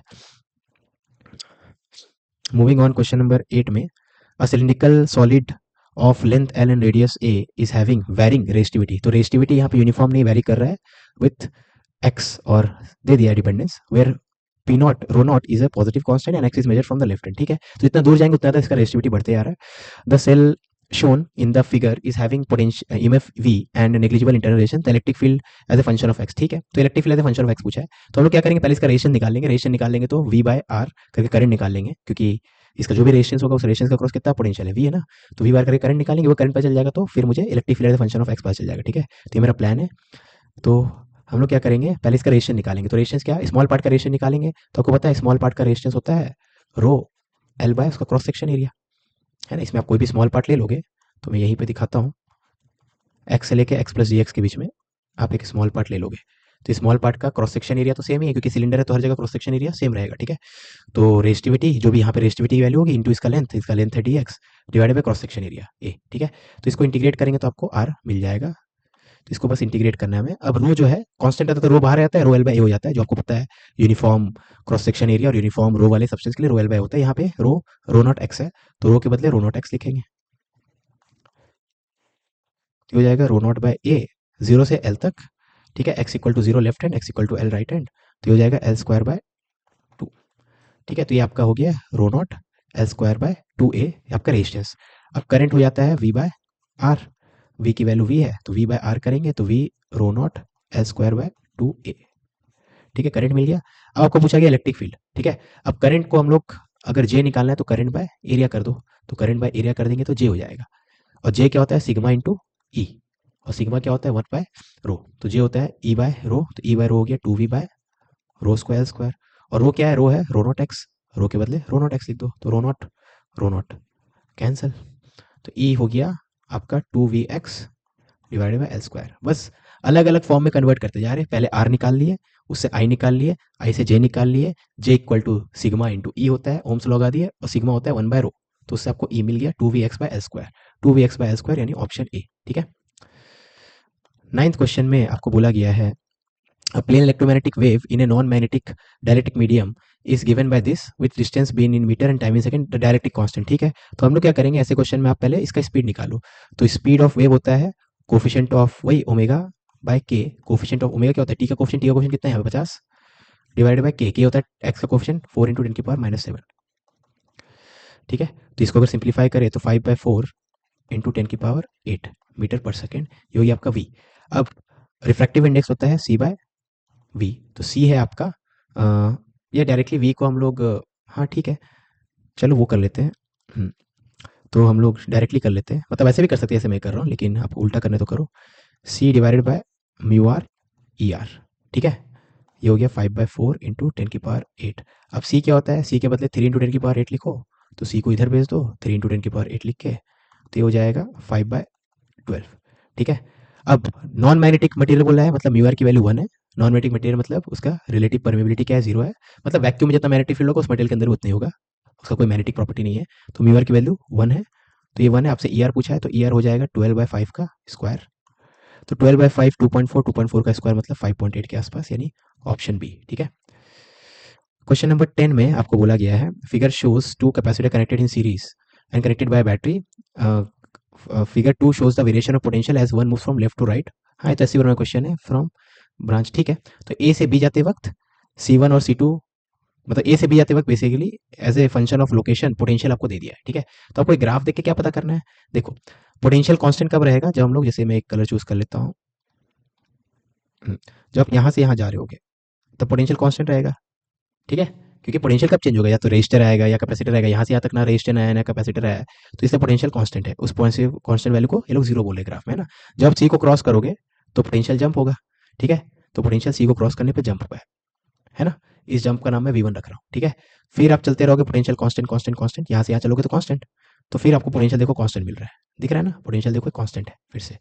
मूविंग ऑन, क्वेश्चन नंबर 8 में a cylindrical solid of length L and radius A is having varying resistivity, तो रेजिस्टिविटी यहाँ पे यूनिफॉर्म नहीं वेरी कर रहा है विथ एक्स, और दे दिया dependence where P not rho not is a positive constant and X is measure from the left hand, ठीक है। तो जितना दूर जाएंगे उतना ज़्यादा इसका रेजिस्टिविटी बढ़ते जा रहा है। The cell shown in the figure is having potential EMF V and negligible internal resistance, the electric field as a function of x, ठीक है। तो electric field as a function of X पूछा है, तो हम लोग क्या करेंगे, पहले इसका रेजिस्टेंस निकालेंगे, रेजिस्टेंस निकालेंगे तो V बाय R करके करंट निकाल लेंगे, क्योंकि इसका जो भी रेजिस्टेंस होगा उस रेजिस्टेंस का क्रॉस कितना पोटेंशियल है V है ना, तो V बार करके करंट निकालेंगे, वो करंट पता चल जाएगा तो फिर मुझे electric field as a function of x पता चल जाएगा, ठीक है। तो ये मेरा प्लान है। तो हम लोग क्या करेंगे, पहले इसका रेजिस्टेंस निकालेंगे, तो रेजिस्टेंस क्या, स्मॉल पार्ट का रेजिस्टेंस निकालेंगे, तो आपको पता है स्मॉल पार्ट का रेजिस्टेंस होता है रो एल बाय उसका क्रॉस सेक्शन एरिया, है ना। इसमें आप कोई भी स्मॉल पार्ट ले लोगे, तो मैं यहीं पे दिखाता हूँ, एक्स से लेके एक्स प्लस डी एक्स के बीच में आप एक स्मॉल पार्ट ले लोगे, तो स्मॉल पार्ट का क्रॉस सेक्शन एरिया तो सेम ही है, क्योंकि सिलेंडर है तो हर जगह क्रॉस सेक्शन एरिया सेम रहेगा, ठीक है। तो रेजिस्टिविटी जो भी यहाँ पे रेजिस्टिविटी की वैल्यू होगी इंटू इसका लेंथ है D x divided by cross section area A, ठीक है। तो इसको इंटीग्रेट करेंगे तो आपको आर मिल जाएगा, तो इसको बस इंटीग्रेट करना है हमें। अब रो जो है कांस्टेंट आता है तो रो बाहर आता है, रो एल बाय ए हो जाता है, जो आपको पता है यूनिफॉर्म क्रॉस सेक्शन एरिया और यूनिफॉर्म रो वाले सब्सटेंस के लिए रो एल बाय होता है। यहाँ पे रो नॉट एक्स है, तो रो के बदले रो नॉट एक्स लिखेंगे, हो जाएगा rho not by A, zero से एल तक, ठीक है। X equal to zero left hand, X equal to L right hand, तो हो जाएगा एल स्क्वायर बाय टू, ठीक है। तो ये आपका हो गया rho naught L square by two A आपका रेजिस्टेंस। अब करंट हो जाता है वी बाय आर, वी की वैल्यू वी है तो वी बाय आर करेंगे तो V rho naught L square by two A, ठीक है। करंट मिल गया। अब आपको पूछा गया इलेक्ट्रिक फील्ड, ठीक है। अब करंट को हम लोग अगर जे निकालना है तो करंट बाय एरिया कर दो, तो करंट बाय एरिया कर देंगे तो जे हो जाएगा, और जे क्या होता है सिग्मा इंटू ई, और सिग्मा क्या होता है वन बाय रो, तो जे होता है ई बाय रो, तो ई बाय रो हो गया two V by rho square square, और रो क्या है, रो है रो नॉट एक्स, रो के बदले रो नॉट एक्स लिख दो, तो रो नॉट कैंसल, तो ई हो गया आपका two V X divided by L square. बस अलग अलग फॉर्म में कन्वर्ट करते जा रहे हैं, पहले आर निकाल लिए, उससे आई निकाल लिए, आई से जे निकाल लिए, J equal to sigma into ई होता है, ओम्स लगा दिए, और सिग्मा होता है वन बाय रो, तो उससे आपको ई मिल गया two V X by L square, two V X by L square यानी ऑप्शन ए, ठीक है। नाइन्थ क्वेश्चन में आपको बोला गया है a plane electromagnetic wave in a non-magnetic dielectric medium is given by this with distance being in meter and time in second, the dielectric constant, ठीक है। तो हम लोग क्या करेंगे, ऐसे क्वेश्चन में आप पहले इसका स्पीड निकालो, तो स्पीड ऑफ वेव होता है कोफिशिएंट ऑफ वही ओमेगा बाय के, कोफिशिएंट ऑफ ओमेगा क्या होता है टी का कोफिशिएंट, टी का कोफिशिएंट कितना है यहाँ पे 50 डिवाइडेड बाय के होता है एक्स का कोफिशिएंट 4 इंटू 10 की पावर -7, ठीक है। तो इसको अगर सिंप्लीफाई करें तो 5/4 इंटू 10 की पावर 8 मीटर पर सेकेंड, ये होगी आपका वी। अब रिफ्रैक्टिव इंडेक्स होता है सी बाय वी, तो सी है आपका ये डायरेक्टली वी को हम लोग हाँ ठीक है चलो वो कर लेते हैं, तो हम लोग डायरेक्टली कर लेते हैं, मतलब ऐसे भी कर सकते हैं, ऐसे मैं कर रहा हूँ, लेकिन आप उल्टा करने तो करो, C divided by mu R E R, ठीक है। ये हो गया 5/4 इंटू 10 की पावर 8। अब सी क्या होता है, सी के बदले 3 इंटू 10 की पावर 8 लिखो, तो सी को इधर भेज दो, 3 इंटू 10 की पावर 8 लिख के, तो ये हो जाएगा 5/12, ठीक है। अब नॉन मैग्नेटिक मटेरियल बोला है, मतलब म्यू आर की वैल्यू 1 है, नॉन मैग्नेटिक मटेरियल मतलब उसका रिलेटिव परमेबिलिटी क्या है, 0 है, मतलब वैक्यूम में जितना मैग्नेटिक फील्ड होगा उस मटेरियल के अंदर उतना ही होगा, उसका कोई मैग्नेटिक प्रॉपर्टी नहीं है, तो म्यू आर की वैल्यू 1 है, तो ये 1 है। आपसे ई आर पूछा है तो ई आर हो जाएगा 12/5 का स्क्वायर, तो 12/5 2.4, 2.4 का स्क्वायर मतलब 5.8 के आसपास, यानी ऑप्शन बी, ठीक है। क्वेश्चन नंबर 10 में आपको बोला गया है figure shows two capacitor connected in series and connected by battery, figure 2 shows the variation of potential as one moves from left to right, हाँ तो ऐसी वाला क्वेश्चन है फ्रॉम ब्रांच, ठीक है। तो ए से बी जाते वक्त C1 और C2, मतलब ए से बी जाते वक्त basically as a function of location potential आपको दे दिया है, ठीक है। तो आपको एक ग्राफ देख के क्या पता करना है, देखो पोटेंशियल कांस्टेंट कब रहेगा, जब हम लोग, जैसे मैं एक कलर चूज कर लेता हूँ, जब आप यहाँ से यहाँ जा रहे होगे तब पोटेंशियल कांस्टेंट रहेगा, ठीक है। क्योंकि पोटेंशियल कब चेंज होगा, या तो रेजिस्टर आएगा या कैपेसिटर आएगा, यहाँ से यहाँ तक ना रेजिस्टर आया ना कैपेसिटर आया, तो इससे पोटेंशियल कांस्टेंट है, उस पॉइंट से कांस्टेंट वैल्यू को ये लोग जीरो बोले ग्राफ में, है ना। जब सी को क्रॉस करोगे तो पोटेंशियल जंप होगा, ठीक है। तो पोटेंशियल सी को क्रॉस करने पर जंप है ना, इस जंप का नाम मैं V1 रख रहा हूँ, ठीक है। फिर आप चलते रहोगे पोटेंशियल कांस्टेंट कांस्टेंट कांस्टेंट, यहाँ से यहाँ चलोगे तो कांस्टेंट, तो फिर आपको पोटेंशियल देखो कांस्टेंट मिल रहा है, दिख रहा है ना, पोटेंशियल देखो कांस्टेंट है फिर से।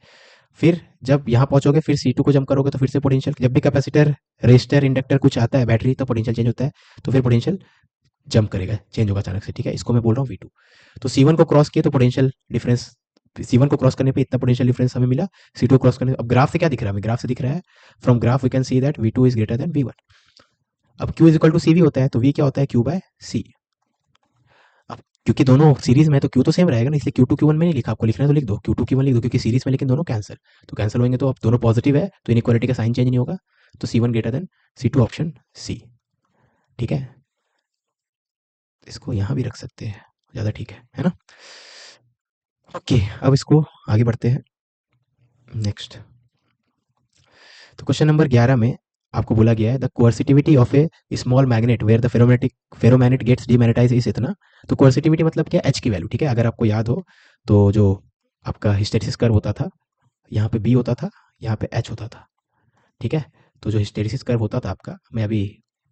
फिर जब यहाँ पहुंचोगे फिर C2 को जंप करोगे तो फिर से पोटेंशियल, जब भी कैपेसिटर रेजिस्टर इंडक्टर कुछ आता है बैटरी तो पोटेंशियल चेंज होता है, तो फिर पोटेंशियल जंप करेगा, चेंज होगा अचानक से, ठीक है। इसको मैं बोल रहा हूँ V2। तो C1 को क्रॉस किए तो पोटेंशियल डिफरेंस, C1 को क्रॉस करने पे इतना पोटेंशियल डिफरेंस हमें मिला, C2 क्रॉस करने, अब ग्राफ से क्या दिख रहा है, ग्राफ से दिख रहा है from graph we can see that V2 is greater than V1। अब Q is equal to CV होता है, तो V क्या होता है Q बाय C। अब क्योंकि दोनों सीरीज में तो क्यू तो सेम रहेगा ना, इसलिए क्यू टू क्यू वन में नहीं लिखा, आपको लिखना है तो लिख दो क्यू टू क्यू वन लिख दो, क्योंकि सीरीज में लेकिन दोनों कैंसिल, तो कैंसिल होंगे तो अब दोनों पॉजिटिव है तो इनइक्वालिटी का साइन चेंज नहीं होगा, तो C one greater than C two, option C. ठीक है, इसको यहाँ भी रख सकते हैं, ज़्यादा ठीक है ना। ओके, अब इसको आगे बढ़ते हैं नेक्स्ट। तो क्वेश्चन नंबर 11 में आपको बोला गया है the coercivity of a small magnet where the ferromagnet gets demagnetise is इतना। तो कोर्सिटिविटी मतलब क्या, एच की वैल्यू। ठीक है, अगर आपको याद हो तो जो आपका हिस्टेरिसिस कर्व होता था, यहाँ पे बी होता था, यहाँ पे एच होता था। ठीक है, तो जो हिस्टेरिसिस कर्व होता था आपका, मैं अभी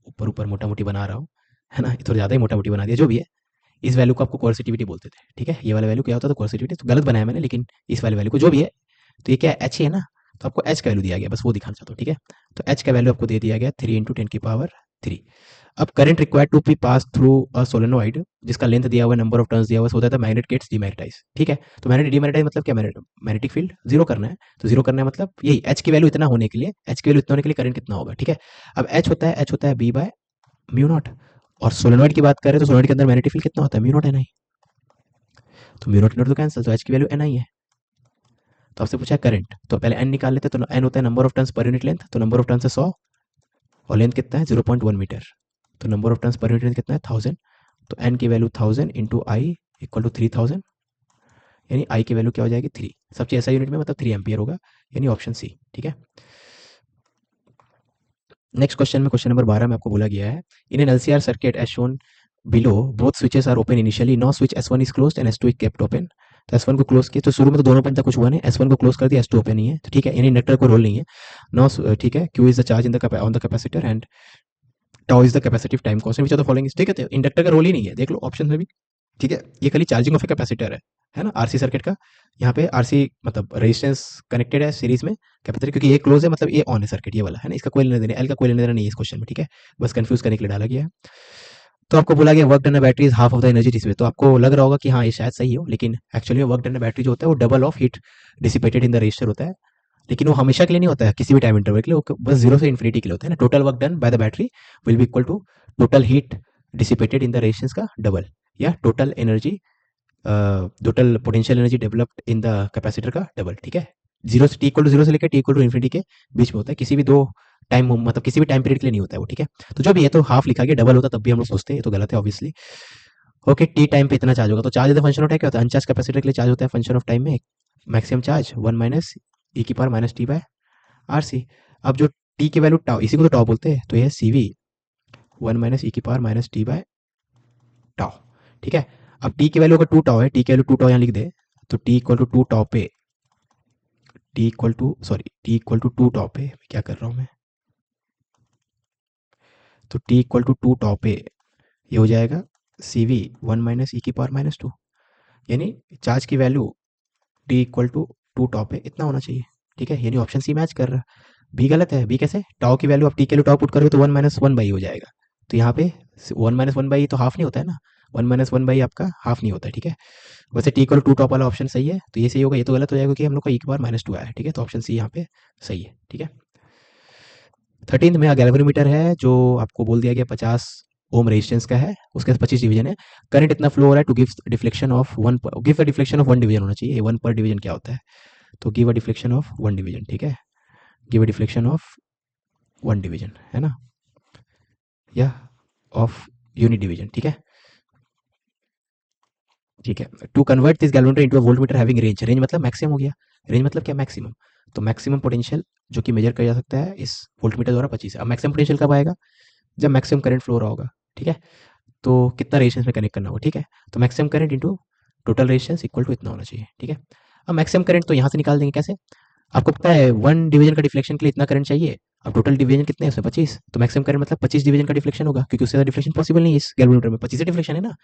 ऊपर ऊपर मोटा मोटी बना रहा हूँ, है ना, थोड़ा ज़्यादा ही मोटा मोटी बना दिया, जो भी है, इस वैल्यू को आपको कोर्सिटिविटी बोलते थे। ठीक है, ये वाला वैल्यू क्या होता था, कोर्सिटिविटी, तो गलत बनाया मैंने, लेकिन इस वाले वैल्यू को जो भी है, तो ये क्या है, एच ही है ना, तो आपको एच का वैल्यू दिया गया, बस वो दिखाना चाहता हूँ। ठीक है, तो एच का वैल्यू आपको दे दिया गया 3 × 10⁻³ अब current required to be pass through a solenoid जिसका लेंथ दिया हुआ है, नंबर ऑफ टर्न्स दिया हुआ है, so that the magnet gets demagnetize. ठीक है, तो मैग्नेट डीमैग्नेटाइज मतलब क्या, मैग्नेटिक फील्ड जीरो करना है, तो जीरो करना है मतलब यही एच की वैल्यू इतना होने के लिए, एच की वैल्यू इतना होने के लिए करंट कितना होगा। ठीक है, अब एच होता है बी बाय म्यू नॉट, और सोलेनोइड की बात करें तो सोलेनोइड के अंदर मैग्नेटिक फील्ड कितना होता है, म्यू नॉट एन आई, तो म्यू नॉट तो कैंसिल, तो एच की वैल्यू एन आई है। तो आपसे पूछा है करंट, तो पहले एन निकाल लेते हैं, तो एन होता है number of turns per unit length, तो नंबर ऑफ टर्न्स है 100 और लेंथ कितना है 0.1 मीटर, तो number of turns per unit length कितना है 1000, तो एन की value 1000 into I equal to 3000, यानी आई की वैल्यू क्या हो जाएगी 3, सब चीज़ ऐसा यूनिट में मतलब 3 एम्पियर होगा, यानी ऑप्शन सी। ठीक है, नेक्स्ट क्वेश्चन में, क्वेश्चन नंबर 12 में आपको बोला गया है in an LCR circuit as shown below both switches are open initially, no switch S one is closed and S2 is kept open. तो S1 को क्लोज किया, तो शुरू में तो दोनों ओपन था, कुछ हुआ नहीं, S1 को क्लोज कर दिया, S2 ओपन ही है, तो ठीक है, यानी इंडक्टर को रोल नहीं है। नो, ठीक है, Q is the charge in the on the capacitor and tau is the capacitive time constant which are the following. ठीक है, तो इंडक्टर का रोल ही नहीं है, देख लो ऑप्शन में भी। ठीक है, ये खाली चार्जिंग ऑफ ए कैपेसिटर है ना, आरसी सर्किट का। यहाँ पे आरसी मतलब रेजिस्टेंस कनेक्टेड है सीरीज में कैपेसिटर, क्योंकि ये क्लोज है मतलब ये ऑन है सर्किट, ये वाला है ना, इसका कोई लेना देना, एल का कोई लेना देना नहीं है इस क्वेश्चन में। ठीक है, बस कंफ्यूज करने के लिए डाला गया है। तो आपको बोला गया work done battery is half of the energy dissipated, तो आपको लग रहा होगा कि हाँ ये शायद सही हो, लेकिन एक्चुअली वर्क डन बैटरी जो होता है वो double of heat dissipated in the register होता है, लेकिन वो हमेशा के लिए नहीं होता है, किसी भी टाइम इंटरवल के लिए, वो बस जीरो से इन्फिनिटी के लिए होता है ना। Total work done by the battery will be equal to total heat dissipated in the resistance का डबल, या total energy total potential energy developed in the capacitor का डबल। ठीक है, जीरो से टी इक्वल टू जीरो से लेकर T equal to infinity के बीच में होता है, किसी भी दो टाइम मतलब किसी भी टाइम पीरियड के लिए नहीं होता है वो। ठीक है, तो जो भी है, तो हाफ लिखा गया, डबल होता तब भी हम लोग सोचते हैं, ये तो गलत है ऑब्वियसली। ओके, टी टाइम पे इतना चार्ज होगा, तो charge is the function of time, क्या होता है, अनचार्ज कैपेसिटर के लिए चार्ज होता है फंक्शन ऑफ टाइम में मैक्सिमम चार्ज 1 माइनस ई की power minus T by are C. अब जो टी की वैल्यू टाउ, इसी को तो टाउ बोलते हैं, तो ये सी वी 1 माइनस ई की power minus T by tau. ठीक है, अब टी की वैल्यू अगर 2 टाउ है, टी की वैल्यू 2 टाउ यहाँ लिख दे, तो टी इक्वल टू 2 टाउ पे, T equal to sorry T equal to 2 tau पे, क्या कर रहा हूँ मैं, तो टी इक्वल टू 2 टाउ पे ये हो जाएगा सी वी 1 माइनस ई की पावर माइनस 2, यानी चार्ज की value T equal to 2 tau पे इतना होना चाहिए। ठीक है, यानी ऑप्शन सी मैच कर रहा है। बी गलत है, बी कैसे, टाउ की वैल्यू आप टी के लिए टाउ पुट करोगे तो 1 माइनस 1 बाई हो जाएगा, तो यहाँ पे 1 माइनस 1 बाई तो हाफ नहीं होता है ना, 1 माइनस 1 बाई आपका हाफ नहीं होता है। ठीक है, वैसे टी इक्वल टू टॉप वाला ऑप्शन सही है, तो ये सही होगा, ये तो गलत हो जाएगा क्योंकि हम लोग का ई की पावर माइनस 2 आया है। ठीक है, तो ऑप्शन सी यहाँ पे सही है। ठीक है, 13 में गैल्वेनोमीटर है, जो आपको बोल दिया गया 50 ओम रेजिस्टेंस का है, उसके 25 डिवीजन है, करंट इतना फ्लो हो रहा है to give deflection of one, give a deflection of 1 division होना चाहिए, 1 पर डिवीजन क्या होता है, तो give a deflection of 1 division. ठीक है, give a deflection of 1 division है ना, या ऑफ यूनिट डिवीजन। ठीक है, ठीक है, to convert this galvanometer into a voltmeter having range, range मतलब मैक्सिमम हो गया, रेंज मतलब क्या, मैक्सिमम, तो मैक्सिमम पोटेंशियल जो कि मेजर किया जा सकता है इस वोल्टमीटर द्वारा 25 है। अब मैक्सिमम पोटेंशियल कब आएगा, जब मैक्सिमम करंट फ्लो रहा होगा। ठीक है, तो कितना रेजिस्टेंस में कनेक्ट करना होगा। ठीक है, तो maximum current into total resistance equal to इतना होना चाहिए। ठीक है, अब मैक्सिमम करंट तो यहाँ से निकाल देंगे कैसे, आपको पता है 1 डिवीजन का डिफ्लेक्शन के लिए इतना करंट चाहिए, अब टोटल डिवीजन कितने हैं उसमें 25, तो मैक्सिमम करंट मतलब 25 डिवीजन का डिफ्लेक्शन होगा, क्योंकि उससे ज़्यादा डिफ्लेक्शन पॉसिबल नहीं है इस गैल्वेनोमीटर में, 25 डिफ्लेक्शन है ना।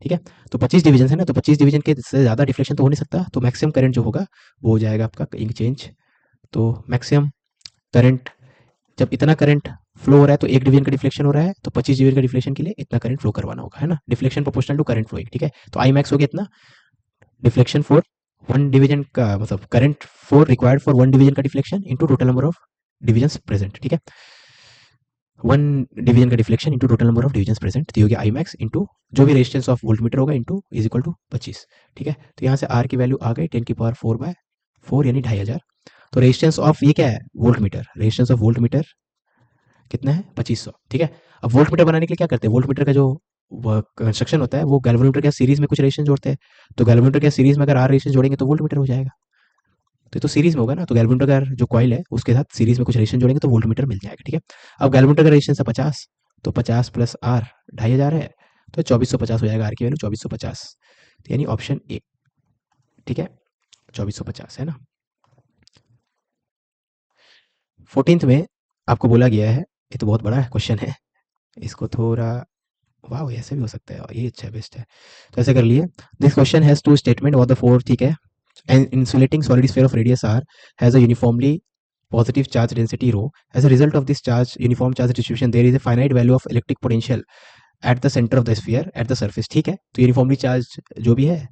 ठीक है, तो 25 डिवीजन है ना, तो 25 डिवीजन के से ज़्यादा डिफ्लेक्शन तो हो नहीं सकता, तो मैक्सिमम करंट जो होगा वो हो जाएगा आपका इंक चेंज, तो मैक्सिमम करंट, जब इतना करंट फ्लो हो रहा है तो एक डिवीजन का डिफ्लेक्शन हो रहा है, तो 25 डिवीजन का डिफ्लेक्शन के लिए इतना करंट फ्लो करवाना होगा, है ना, deflection proportional to current flowing. ठीक है, तो आई मैक्स हो गया इतना, डिफ्लेक्शन फॉर 1 डिवीजन का मतलब current for required for 1 division का deflection into total number of division present. ठीक है, वन डिवीजन का deflection into total number of division present, तो ये हो गया आई मैक्स इंटू जो भी रेजिस्टेंस ऑफ वोल्ट मीटर होगा इंटू इज इक्वल टू 25। ठीक है, तो यहाँ से आर की वैल्यू आ गई 10⁴/4 यानी 2500। तो रेजिस्टेंस ऑफ ये क्या है, volt meter, resistance of volt meter कितना है 2500। ठीक है, अब वोल्ट मीटर बनाने के लिए क्या करते हैं, वोल्ट मीटर का जो कंस्ट्रक्शन होता है वो गैल्वेनोमीटर के सीरीज में कुछ रेजिस्टेंस जोड़ते हैं। तो गैल्वेनोमीटर के सीरीज में अगर आर रेजिस्टेंस जोड़ेंगे तो वोल्ट मीटर हो जाएगा। तो ये तो सीरीज में होगा ना, तो गैल्वेनोमीटर का जो कॉइल है उसके साथ सीरीज में कुछ रेजिस्टेंस जोड़ेंगे तो वोल्ट मीटर मिल जाएगा। ठीक है, अब गैल्वेनोमीटर का रेजिस्टेंस है 50, तो 50 प्लस आर 2500 है, तो 2450 हो जाएगा, आर की वैल्यू 2450, यानी ऑप्शन ए। ठीक है, 2450 है ना। 14th में आपको बोला गया है, ये तो बहुत बड़ा क्वेश्चन है, इसको थोड़ा, वाह ऐसे भी हो सकता है, ये अच्छा है, बेस्ट है। तो ऐसे कर लिए, this question has two statement और द फोर, ठीक है। An insulating solid sphere of radius R has a uniformly positive charge density rho. As a result of this charge uniform charge distribution, there is a finite value of electric potential at the center of the sphere at the surface। ठीक है, तो uniformly charge जो भी है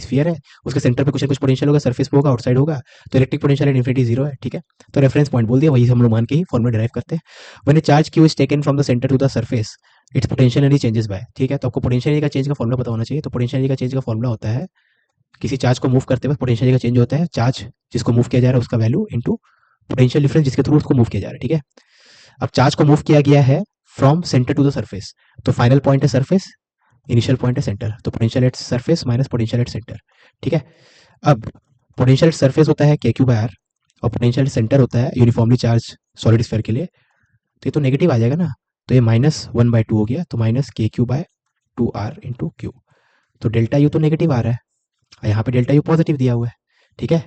sphere है उसके centre पे कुछ ना कुछ पोटेंशियल होगा, सरफेस पे होगा, आउटसाइड होगा, तो इलेक्ट्रिक पोटेंशियल एट इन्फिनिटी 0 है। ठीक है, तो रेफरेंस पॉइंट बोल दिया, वही हम लोग मान के ही फॉर्मूला डिराइव करते हैं। When a charge Q is taken from the centre to the surface its potential energy changes by. ठीक है, तो आपको पोटेंशियल एनर्जी का चेंज का फॉर्मूला पता होना चाहिए। तो पोटेंशियल एनर्जी का चेंज का फॉर्मूला होता है, किसी चार्ज को मूव करते वक्त पोटेंशियल एनर्जी का चेंज होता है, चार्ज जिसको मूव किया जा रहा है उसका वैल्यू इंटू पोटेंशियल डिफरेंस जिसके थ्रू उसको मूव किया जा रहा है। ठीक है, अब चार्ज को मूव किया गया है from centre to the surface, तो फाइनल पॉइंट है सरफेस, इनिशियल पॉइंट है सेंटर, तो potential at surface minus potential at centre. ठीक है, अब पोटेंशियल सरफेस होता है के क्यू बाय आर और पोटेंशियल सेंटर होता है यूनिफॉर्मली चार्ज सॉलिड स्फीयर के लिए, तो ये तो नेगेटिव आ जाएगा ना, तो ये -1/2 हो गया, तो minus K Q by 2r into Q. तो डेल्टा यू तो नेगेटिव आ रहा है और यहाँ पे डेल्टा यू पॉजिटिव दिया हुआ है। ठीक है,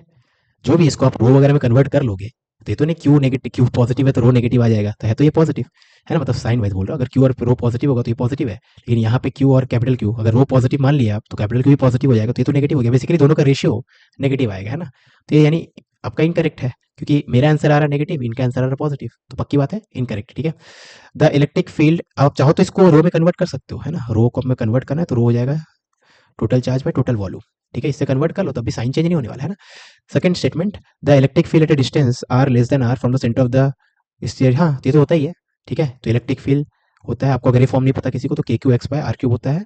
जो भी इसको आप रो वगैरह में कन्वर्ट कर लोगे तो ये तो नहीं क्यू नेगेटिव, क्यू पॉजिटिव है तो रो नेगेटिव आ जाएगा, तो है तो ये पॉजिटिव है ना, मतलब साइन वाइज बोल रहा हूँ, अगर क्यू और रो पॉजिटिव होगा तो ये पॉजिटिव है, लेकिन यहाँ पे क्यू और कैपिटल क्यू अगर रो पॉजिटिव मान लिया आप तो कैपिटल क्यू भी पॉजिटिव हो जाएगा, तो ये तो नेगेटिव हो गया, बेसिकली दोनों का रेशियो नेगेटिव आएगा, है ना। तो ये यानी आपका इनकरेक्ट है, क्योंकि मेरा आंसर आ रहा है नेगेटिव, इनका आंसर आ रहा है पॉजिटिव, तो पक्की बात है इनकरेक्ट। ठीक है, द इलेक्ट्रिक फील्ड, आप चाहो तो इसको रो में कन्वर्ट कर सकते हो, है ना, रो को में कन्वर्ट करना है तो रो हो जाएगा total charge by total volume. ठीक है, इससे कन्वर्ट कर लो तब भी साइन चेंज नहीं होने वाला है ना। Second statement, the electric field at a distance R less than R from the centre of the sphere, हाँ ये तो होता ही है। ठीक है, तो इलेक्ट्रिक फील्ड होता है, आपको अगर ये फॉर्म नहीं पता किसी को तो के Q x by are cube होता है।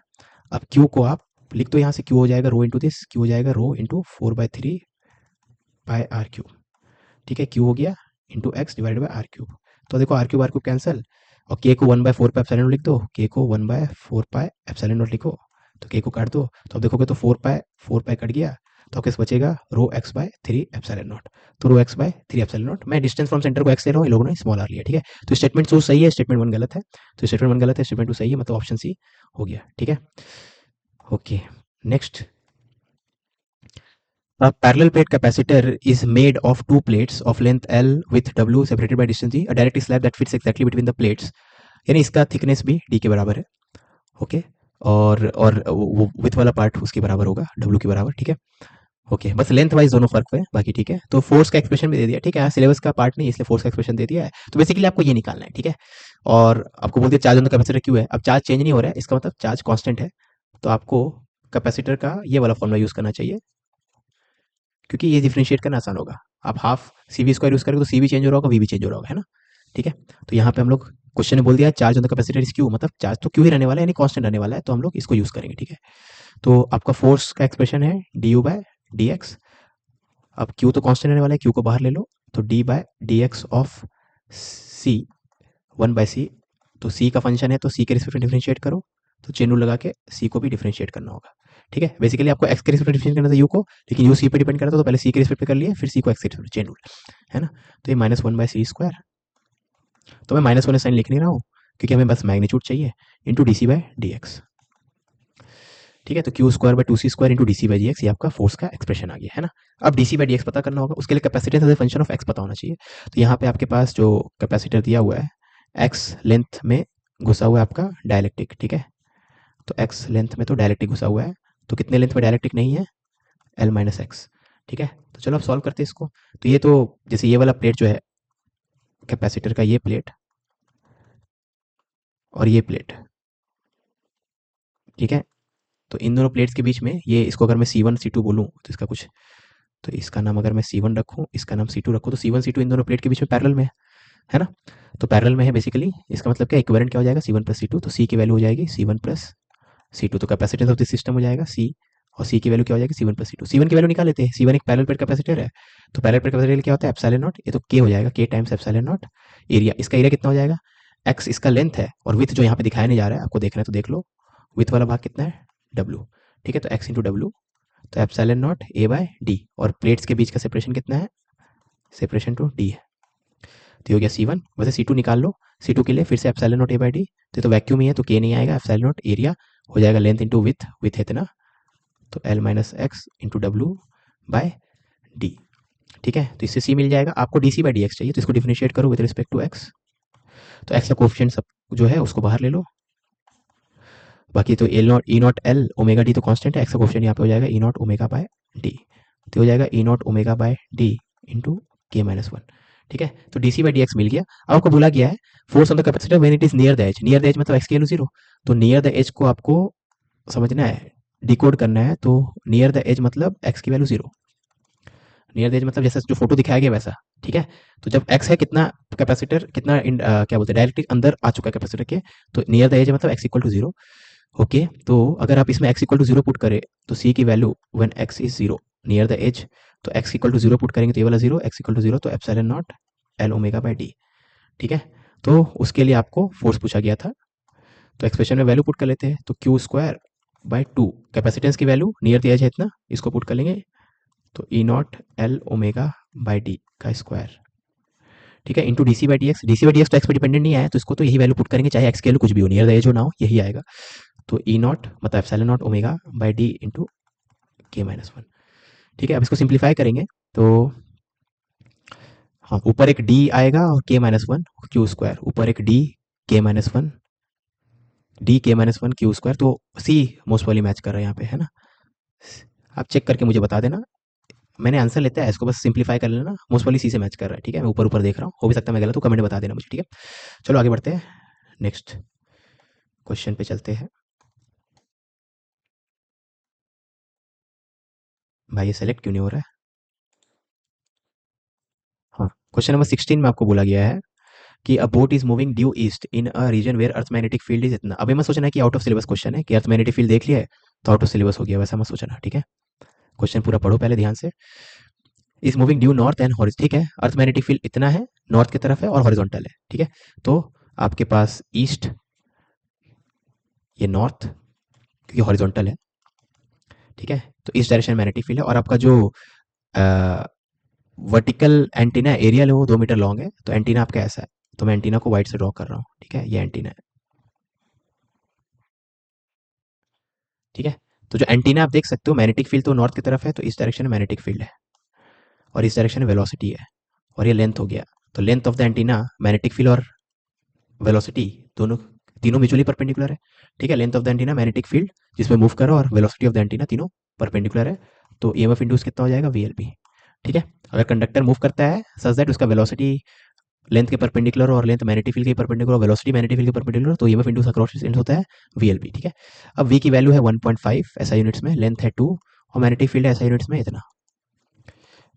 अब क्यू को आप लिख दो यहाँ से, क्यू हो जाएगा रो इंटू दिस, क्यू हो जाएगा rho into 4/3 by are cube. ठीक है, क्यू हो गया into x divided by are cube. तो देखो आर क्यूब कैंसिल, और के को 1/4 पाई एप्सिलॉन नॉट लिख दो, के को 1/4 पाई एप्सिलॉन नॉट लिखो, तो के को काट दो, तो अब देखोगे तो 4 पाई कट गया, तो आपके बचेगा रो एक्स बाय 3 एप्सिलॉन नॉट। तो रो एक्स बाय 3 एप्सिलॉन नॉट, मैं डिस्टेंस फ्रॉम सेंटर को एक्स ले रहा हूँ, इन लोगों ने स्मॉल आर लिया। ठीक है, तो स्टेटमेंट 2 सही है, स्टेटमेंट 1 गलत है, तो स्टेटमेंट 1 गलत है, स्टेटमेंट 2 सही है, मतलब ऑप्शन सी हो गया। ठीक है, okay, next, a parallel plate capacitor is made of two plates of length L with W separated by distance D, a direct slab that fits exactly between the plates, यानी इसका thickness भी D के बराबर है। Okay, और वो with वाला part उसके बराबर होगा W के बराबर। ठीक है, ओके, बस लेंथ वाइज दोनों फर्क है, बाकी ठीक है। तो फोर्स का एक्सप्रेशन भी दे दिया। ठीक है, सिलेबस का पार्ट नहीं इसलिए फोर्स का एक्सप्रेशन दे दिया है, तो बेसिकली आपको ये निकालना है। ठीक है, और आपको बोलते हैं चार्ज ऑन द कैपेसिटर क्यों है, अब चार्ज चेंज नहीं हो रहा है, इसका मतलब चार्ज कांस्टेंट है, तो आपको कैपेसिटर का ये वाला फॉर्मूला यूज करना चाहिए, क्योंकि ये डिफरेंशिएट करना आसान होगा। आप half c v square use करेंगे तो सी भी चेंज हो रहा होगा, वी भी चेंज हो रहा होगा, है ना। ठीक है, तो यहाँ पे हम लोग क्वेश्चन ने बोल दिया charge on the capacitor is Q, मतलब चार्ज तो क्यू ही रहने वाला है, यानी कांस्टेंट रहने वाला है, तो हम लोग इसको यूज करेंगे। ठीक है, तो आपका फोर्स का एक्सप्रेशन है d u by d x. अब क्यू तो कांस्टेंट रहने वाला है, क्यू को बाहर ले लो, तो d by d x of c 1/c, तो सी का फंक्शन है तो सी के रिस्पेक्ट में डिफरेंशिएट करो, तो चेन रूल लगा के सी को भी डिफरेंशिएट करना होगा। ठीक है, बेसिकली आपको एक्स के रिस्पेक्ट में डिफरेंशिएट करना था यू को, लेकिन यू सी पे डिपेंड करता तो पहले सी के रिस्पेक्ट पे कर लिए, फिर सी को एक्स के रिस्पेक्ट, चेन रूल, है ना। तो ये -1/c², तो मैं -1 साइन लिख नहीं रहा हूँ क्योंकि हमें बस मैग्नीट्यूड चाहिए, into D c by d x. ठीक है, तो q²/2c² into D C by D x, ये आपका फोर्स का एक्सप्रेशन आ गया, है ना। अब d C by D x पता करना होगा, उसके लिए capacitance as a function of x पता होना चाहिए। तो यहाँ पे आपके पास जो कैपेसिटर दिया हुआ है, एक्स लेंथ में घुसा हुआ है आपका डायलैक्ट्रिक। ठीक है, तो एक्स लेंथ में तो डायलैक्ट्रिक घुसा हुआ है, तो कितने लेंथ में डायलैक्ट्रिक नहीं है, L-x। ठीक है, तो चलो अब सॉल्व करते हैं इसको। तो ये तो जैसे ये वाला प्लेट जो है कैपेसिटर का, ये प्लेट और ये प्लेट, ठीक है, तो इन दोनों प्लेट्स के बीच में ये, इसको अगर मैं C1 C2 बोलूँ तो इसका कुछ, तो इसका नाम अगर मैं C1 रखूँ, इसका नाम C2 रखूँ, तो C1 C2 इन दोनों प्लेट के बीच में पैरेलल में है, है ना। तो पैरेलल में है बेसिकली, इसका मतलब क्या, इक्विवेलेंट क्या हो जाएगा, C1 प्लस C2, तो C की वैल्यू हो जाएगी C1 प्लस C2, तो कैपेसिटेंस ऑफ दिस सिस्टम हो जाएगा C, और C की वैल्यू क्या हो जाएगी C1 प्लस C2। C1 की वैल्यू निकाल लेते हैं, C1 एक पैरेलल प्लेट कैपेसिटर है, तो पैरेलल प्लेट कैपेसिटर क्या होता है, एप्सिलॉन नॉट, ये तो K हो जाएगा, K times epsilon not area. इसका एरिया कितना हो जाएगा, X इसका लेंथ है, और विथ जो यहाँ पे दिखाया नहीं जा रहा है, आपको देखना है तो देख लो, विथ वाला भाग कितना है, W। ठीक है, तो X इंटू डब्ल्यू, तो epsilon naught A by D, और प्लेट्स के बीच का सेपरेशन कितना है, सेपरेशन टू D है। तो ये हो गया C1, वैसे C2 निकाल लो, C2 के लिए फिर से epsilon naught A by D, तो वैक्यूम ही है तो K नहीं आएगा, एप्सिलॉन नॉट एरिया हो जाएगा लेंथ इंटू विथ, विथ है इतना, तो L माइनस एक्स इंटू डब्ल्यू बाय डी। ठीक है, तो इससे C मिल जाएगा। आपको d C by D x चाहिए, तो इसको डिफरेंशिएट करो विद रिस्पेक्ट टू एक्स, तो एक्स का कोफिशिएंट सब जो है उसको बाहर ले लो, बाकी तो l naught e naught L omega d तो कांस्टेंट है, एक्स का कोफिशिएंट यहाँ पे हो जाएगा e naught omega by d, तो हो जाएगा e naught omega by D into K minus one. ठीक है, तो D C by D X मिल गया। अब आपको बोला गया है force on the capacitor when it is near the edge मतलब एक्स की वैल्यू जीरो, तो नियर द एज को आपको समझना है, डिकोड करना है, तो नियर द एज मतलब एक्स की वैल्यू जीरो, नियर द एज मतलब जैसा जो फोटो दिखाया गया वैसा। ठीक है, तो जब एक्स है कितना, कैपेसिटर कितना क्या बोलते हैं डायरेक्टली अंदर आ चुका है कैपेसिटर के, तो नियर द एज मतलब X equal to zero. Okay, तो अगर आप इसमें X equal to zero put करें, तो सी की वैल्यू when X is zero near the edge, तो X equal to zero put करेंगे तो ये वाला zero, X equal to zero, तो epsilon naught L omega by D. ठीक है, तो उसके लिए आपको फोर्स पूछा गया था, तो एक्सप्रेशन में वैल्यू पुट कर लेते हैं, तो Q square by two, capacitance की वैल्यू नियर द एज है इतना, इसको पुट कर लेंगे, तो E naught L omega by D का स्क्वायर। ठीक है, into D C by D X तो एक्स पे डिपेंडेंट नहीं आया, तो इसको तो यही वैल्यू पुट करेंगे, चाहे एक्स की वैल्यू कुछ भी हो, नियर द एज हो ना हो, यही आएगा, तो ई नॉट मतलब epsilon not omega by D into K minus one. ठीक है, अब इसको सिंप्लीफाई करेंगे, तो हाँ, ऊपर एक डी आएगा और के माइनस वन क्यू स्क्वायर, ऊपर एक डी के माइनस वन, डी के माइनस वन क्यू स्क्वायर, तो सी मोस्ट वाली मैच कर रहा है यहाँ पे, है ना। आप चेक करके मुझे बता देना, मैंने आंसर लेता है, इसको बस सिंप्लीफाई कर लेना, मोस्ट वाली सी से मैच कर रहा है। ठीक है, मैं ऊपर ऊपर देख रहा हूँ, हो भी सकता है मैं गलत हूँ, कमेंट में बता देना मुझे। ठीक है, चलो आगे बढ़ते हैं, नेक्स्ट क्वेश्चन पे चलते हैं। भाई ये सेलेक्ट क्यों नहीं हो रहा है। हाँ, क्वेश्चन नंबर 16 में आपको बोला गया है कि a boat is moving due east in a region where earth magnetic field is इतना। अभी मत सोचना है कि आउट ऑफ सिलेबस क्वेश्चन है, कि अर्थ मैग्नेटिक फील्ड देख लिया है तो आउट ऑफ सिलेबस हो गया, वैसा मत सोचना। ठीक है, क्वेश्चन पूरा पढ़ो पहले ध्यान से। Is moving due north and horizontal, ठीक है, अर्थ मैग्नेटिक फील्ड इतना है, नॉर्थ की तरफ है और हॉरिजॉन्टल है। ठीक है, तो आपके पास ईस्ट, ये नॉर्थ क्योंकि हॉरिजॉन्टल है। ठीक है, तो इस डायरेक्शन मैग्नेटिक फील्ड है, और आपका जो वर्टिकल एंटीना एरियल है वो 2 मीटर लॉन्ग है, तो एंटीना आपका ऐसा है, तो मैं एंटीना को वाइट से ड्रॉ कर रहा हूँ। ठीक है, ये एंटीना है। ठीक है, तो जो एंटीना आप देख सकते हो, मैग्नेटिक फील्ड तो नॉर्थ की तरफ है, तो इस डायरेक्शन में मैग्नेटिक फील्ड है, और इस डायरेक्शन में वेलोसिटी है, और ये लेंथ हो गया, तो length of the antenna, magnetic field और वेलोसिटी दोनों, तीनों म्यूचुअली परपेंडिकुलर है। ठीक है, length of the antenna, magnetic field जिसमें मूव करो, और वेलोसिटी ऑफ द एंटीना, तीनों परपेंडिकुलर है, तो ईएमएफ इंड्यूस कितना हो जाएगा, वीएलबी। ठीक है, अगर कंडक्टर मूव करता है सच दैट उसका वेलोसिटी लेंथ के परपेंडिकुलर और लेंथ मैग्नेटिक फील्ड के परपेंडिकुलर, वेलोसिटी मैग्नेटिक फील्ड के परपेंडिकुलर, तो ईएमएफ इंड्यूस अक्रॉस डिस्टेंस होता है वीएलबी। ठीक है, अब वी की वैल्यू है 1.5 ऐसा यूनिट्स में, लेंथ है 2, और मैग्नेटिक फील्ड है ऐसा यूनिट्स में इतना।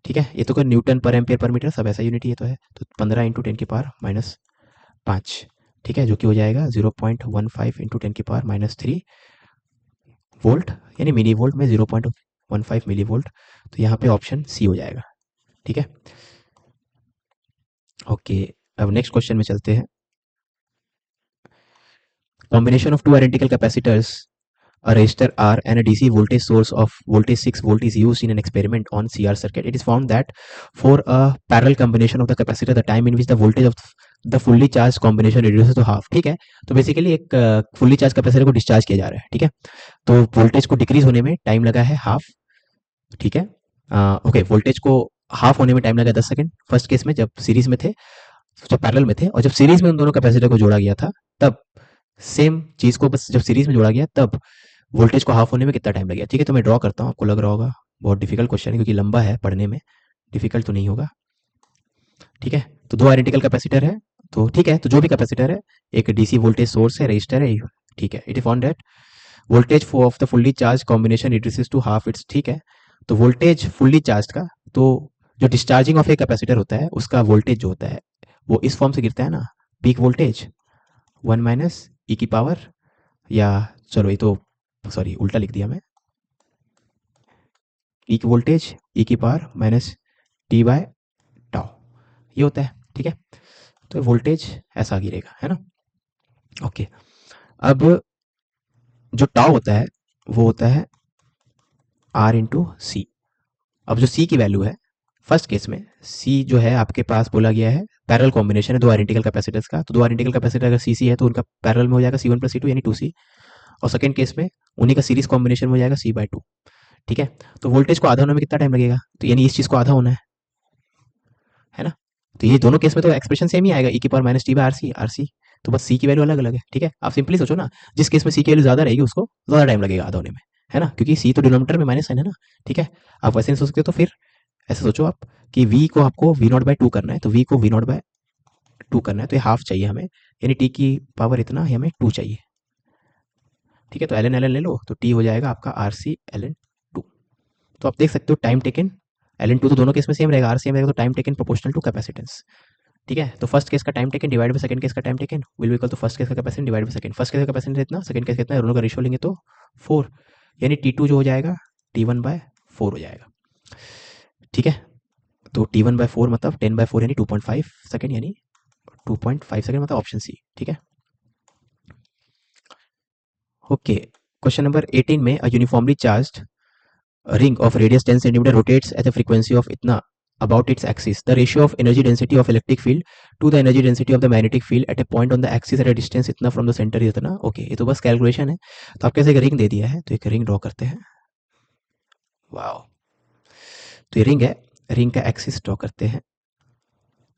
ठीक है, ये तो कोई न्यूटन पर एम्पियर पर मीटर सब ऐसा यूनिट ही ये तो है, तो 15 इंटू 10⁻⁵ ठीक है, जो कि हो जाएगा 0.15 इंटू 10⁻³ वोल्ट, यानी मिली वोल्ट में 0.15 मिली वोल्ट, तो यहाँ पे ऑप्शन सी हो जाएगा। ठीक है, ओके, अब नेक्स्ट क्वेश्चन में चलते हैं। Combination of two identical capacitors, a resistor R and a DC voltage source of voltage 6 volt is used in an experiment on CR circuit. It is found that for a parallel combination of the capacitor, the time in which the voltage of the fully charged combination reduces to half. ठीक है, तो basically एक fully charge capacitor को discharge किया जा रहा है। ठीक है, तो वोल्टेज को डिक्रीज होने में टाइम लगा है हाफ। ठीक है, ओके, वोल्टेज को हाफ होने में टाइम लगा 10 सेकंड फर्स्ट केस में, जब सीरीज में थे, जब पैरेलल में थे, और जब सीरीज में उन दोनों कैपेसिटर को जोड़ा गया था तब सेम चीज को बस जब सीरीज में जोड़ा गया तब वोल्टेज को हाफ होने में कितना टाइम लगेगा। ठीक है, तो मैं ड्रॉ करता हूँ, आपको लग रहा होगा बहुत डिफिकल्ट क्वेश्चन है क्योंकि लंबा है पढ़ने में, डिफिकल्ट तो नहीं होगा। ठीक है, तो दो आइडेंटिकल कैपेसिटर है, तो ठीक है, तो जो भी कैपेसिटर है, एक डीसी वोल्टेज सोर्स है, रजिस्टर है। ठीक है, it is found that voltage of the fully charge combination reduces to half its. ठीक है, तो वोल्टेज फुल्ली चार्ज का, तो जो डिस्चार्जिंग ऑफ ए कैपेसिटर होता है उसका वोल्टेज जो होता है वो इस फॉर्म से गिरता है ना, पीक वोल्टेज 1 माइनस ई की पावर, या चलो ये तो सॉरी उल्टा लिख दिया मैं, पीक वोल्टेज ई की power minus T by tau, ये होता है। ठीक है, तो वोल्टेज ऐसा गिरेगा, है ना। ओके, अब जो टाउ होता है वो होता है आर इंटू सी। अब जो सी की वैल्यू है फर्स्ट केस में, सी जो है आपके पास बोला गया है पैरेलल कॉम्बिनेशन है दो आइडेंटिकल कैपेसिटर्स का, तो दो आइडेंटिकल कैपेसिटर अगर सी सी है तो उनका पैरेलल में हो जाएगा सी वन प्लस सी टू यानी टू सी, और सेकंड केस में उन्हीं का सीरीज कॉम्बिनेशन में हो जाएगा सी बाय टू। ठीक है, तो वोल्टेज को आधा होने में कितना टाइम लगेगा, तो यानी इस चीज को आधा होना है ना। तो ये दोनों केस में तो एक्सप्रेशन सेम ही आएगा, ई की power minus T by are c, तो बस सी की वैल्यू अलग अलग है। ठीक है, आप सिंपली सोचो ना, जिस केस में सी की वैल्यू ज्यादा रहेगी उसको ज्यादा टाइम लगेगा आधा होने में, है ना, क्योंकि सी तो डिनोमिनेटर में माइनस साइन है ना। ठीक है, आप वैसे नहीं सोच सकते, तो फिर ऐसे सोचो आप कि v को आपको v नॉट बाय टू करना है, तो v को v नॉट बाय टू करना है, तो ये हाफ चाहिए हमें, यानी t की पावर इतना हमें टू चाहिए। ठीक है, तो ln ln ले लो, तो t हो जाएगा आपका r c l n two. तो आप देख सकते हो time taken l n two तो दोनों केस में सेम रहेगा, आर सेम रहेगा, तो time taken proportional to capacitance. ठीक है, तो फर्स्ट केस का time taken divide by second case का time taken will equal to first case का capacitance divide by second, first case का कैपेसिटेंस इतना, सेकंड केस कितना, दोनों का रेशियो लेंगे तो 4, यानी T2 जो हो जाएगा T1 बाय 4 हो जाएगा। ठीक है, तो T1 बाय 4 मतलब 10 बाय 4 यानी 2.5 सेकंड, यानी 2.5 सेकंड मतलब ऑप्शन सी। ठीक है, ओके, क्वेश्चन नंबर 18 में a uniformly charged ring of radius 10 centimeter rotates at a frequency of itna about its axis. The ratio of energy density of electric field to the energy density of the magnetic field at a point on the axis at a distance इतना from the center is इतना। Okay, ये तो बस calculation है। तो आपके एक ring दे दिया है, तो एक रिंग ड्रॉ करते हैं। वाओ, तो ये रिंग है, रिंग का एक्सिस ड्रॉ करते हैं,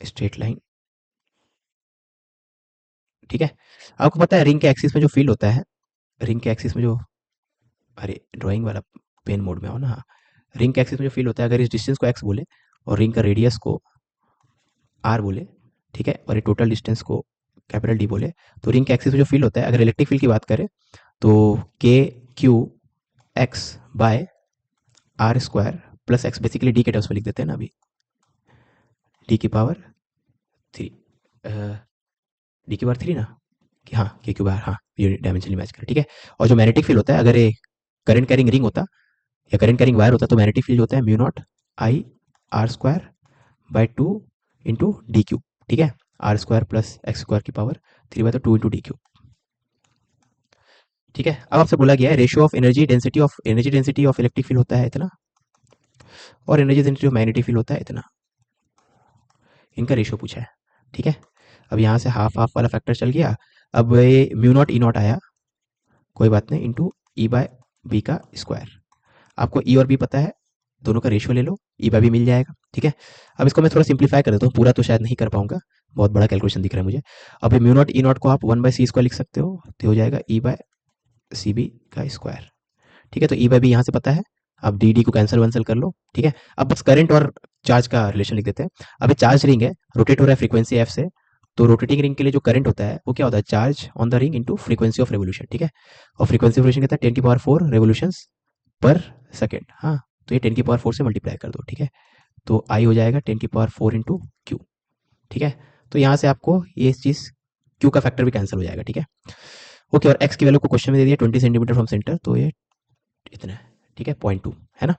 स्ट्रेट लाइन। ठीक है, आपको पता है रिंग के एक्सिस में जो फील्ड होता है, रिंग के एक्सिस में जो, अरे ड्राइंग वाला पेन मोड में हो ना, हाँ, रिंग के एक्सिस में जो फील्ड होता है, अगर इस डिस्टेंस को एक्स बोले और रिंग का रेडियस को आर बोले, ठीक है, और ये टोटल डिस्टेंस को कैपिटल डी बोले, तो रिंग के एक्सिस में जो फील्ड होता है, अगर इलेक्ट्रिक फील्ड की बात करें तो के Q x by are square plus x, basically d के टर्म्स में लिख देते हैं ना अभी, डी की पावर थ्री, डी की पावर थ्री ना, कि हाँ के क्यू बार, हाँ ये डायमेंशनली मैच करें। ठीक है, और जो मैग्नेटिक फील्ड होता है, अगर ये करंट कैरिंग रिंग होता या करंट कैरिंग वायर होता, तो मैग्नेटिक फील्ड होता है mu naught i r square by two into d cube. ठीक है, r square plus x square की पावर थ्री बाय तो टू इंटू डी क्यूब। ठीक है, अब आपसे बोला गया है ratio of energy density of electric field होता है इतना, और energy density of magnetic field होता है इतना, इनका रेशियो पूछा है। ठीक है, अब यहाँ से हाफ हाफ वाला फैक्टर चल गया, अब ये म्यू नॉट ई नॉट आया, कोई बात नहीं, इंटू ई बाय बी का स्क्वायर। आपको ई और बी पता है, दोनों का रेशियो ले लो, ई बाय बी मिल जाएगा। ठीक है, अब इसको मैं थोड़ा सिंप्लीफाई कर देता हूँ, पूरा तो शायद नहीं कर पाऊंगा, बहुत बड़ा कैलकुलेशन दिख रहा है मुझे। अब ये म्यू नॉट ई नॉट को आप वन बाय सी स्क्वायर लिख सकते हो, तो हो जाएगा ई बाय सी बी का स्क्वायर। ठीक है, तो ई बाय बी यहाँ से पता है, अब डी डी को कैंसिल वैंसिल कर लो। ठीक है, अब बस करंट और चार्ज का रिलेशन लिख देते हैं। अब ये चार्ज रिंग है, रोटेट हो रहा है फ्रीक्वेंसी एफ से, तो रोटेटिंग रिंग के लिए जो करंट होता है वो क्या होता है, charge on the ring into frequency of revolution. ठीक है, और फ्रीक्वेंसी ऑफ रेवोल्यूशन कितना है, 10 की पावर 4 रेवोल्यूशन पर सेकेंड। हाँ, तो ये 10 की पावर 4 से मल्टीप्लाई कर दो। ठीक है, तो आई हो जाएगा 10 की पावर 4 इंटू क्यू। ठीक है, तो यहाँ से आपको ये चीज़ क्यू का फैक्टर भी कैंसिल हो जाएगा। ठीक है, ओके, और एक्स की वैल्यू को क्वेश्चन में दे दिया 20 सेंटीमीटर फ्रॉम सेंटर, तो ये इतना है। ठीक है, 0.2 है ना।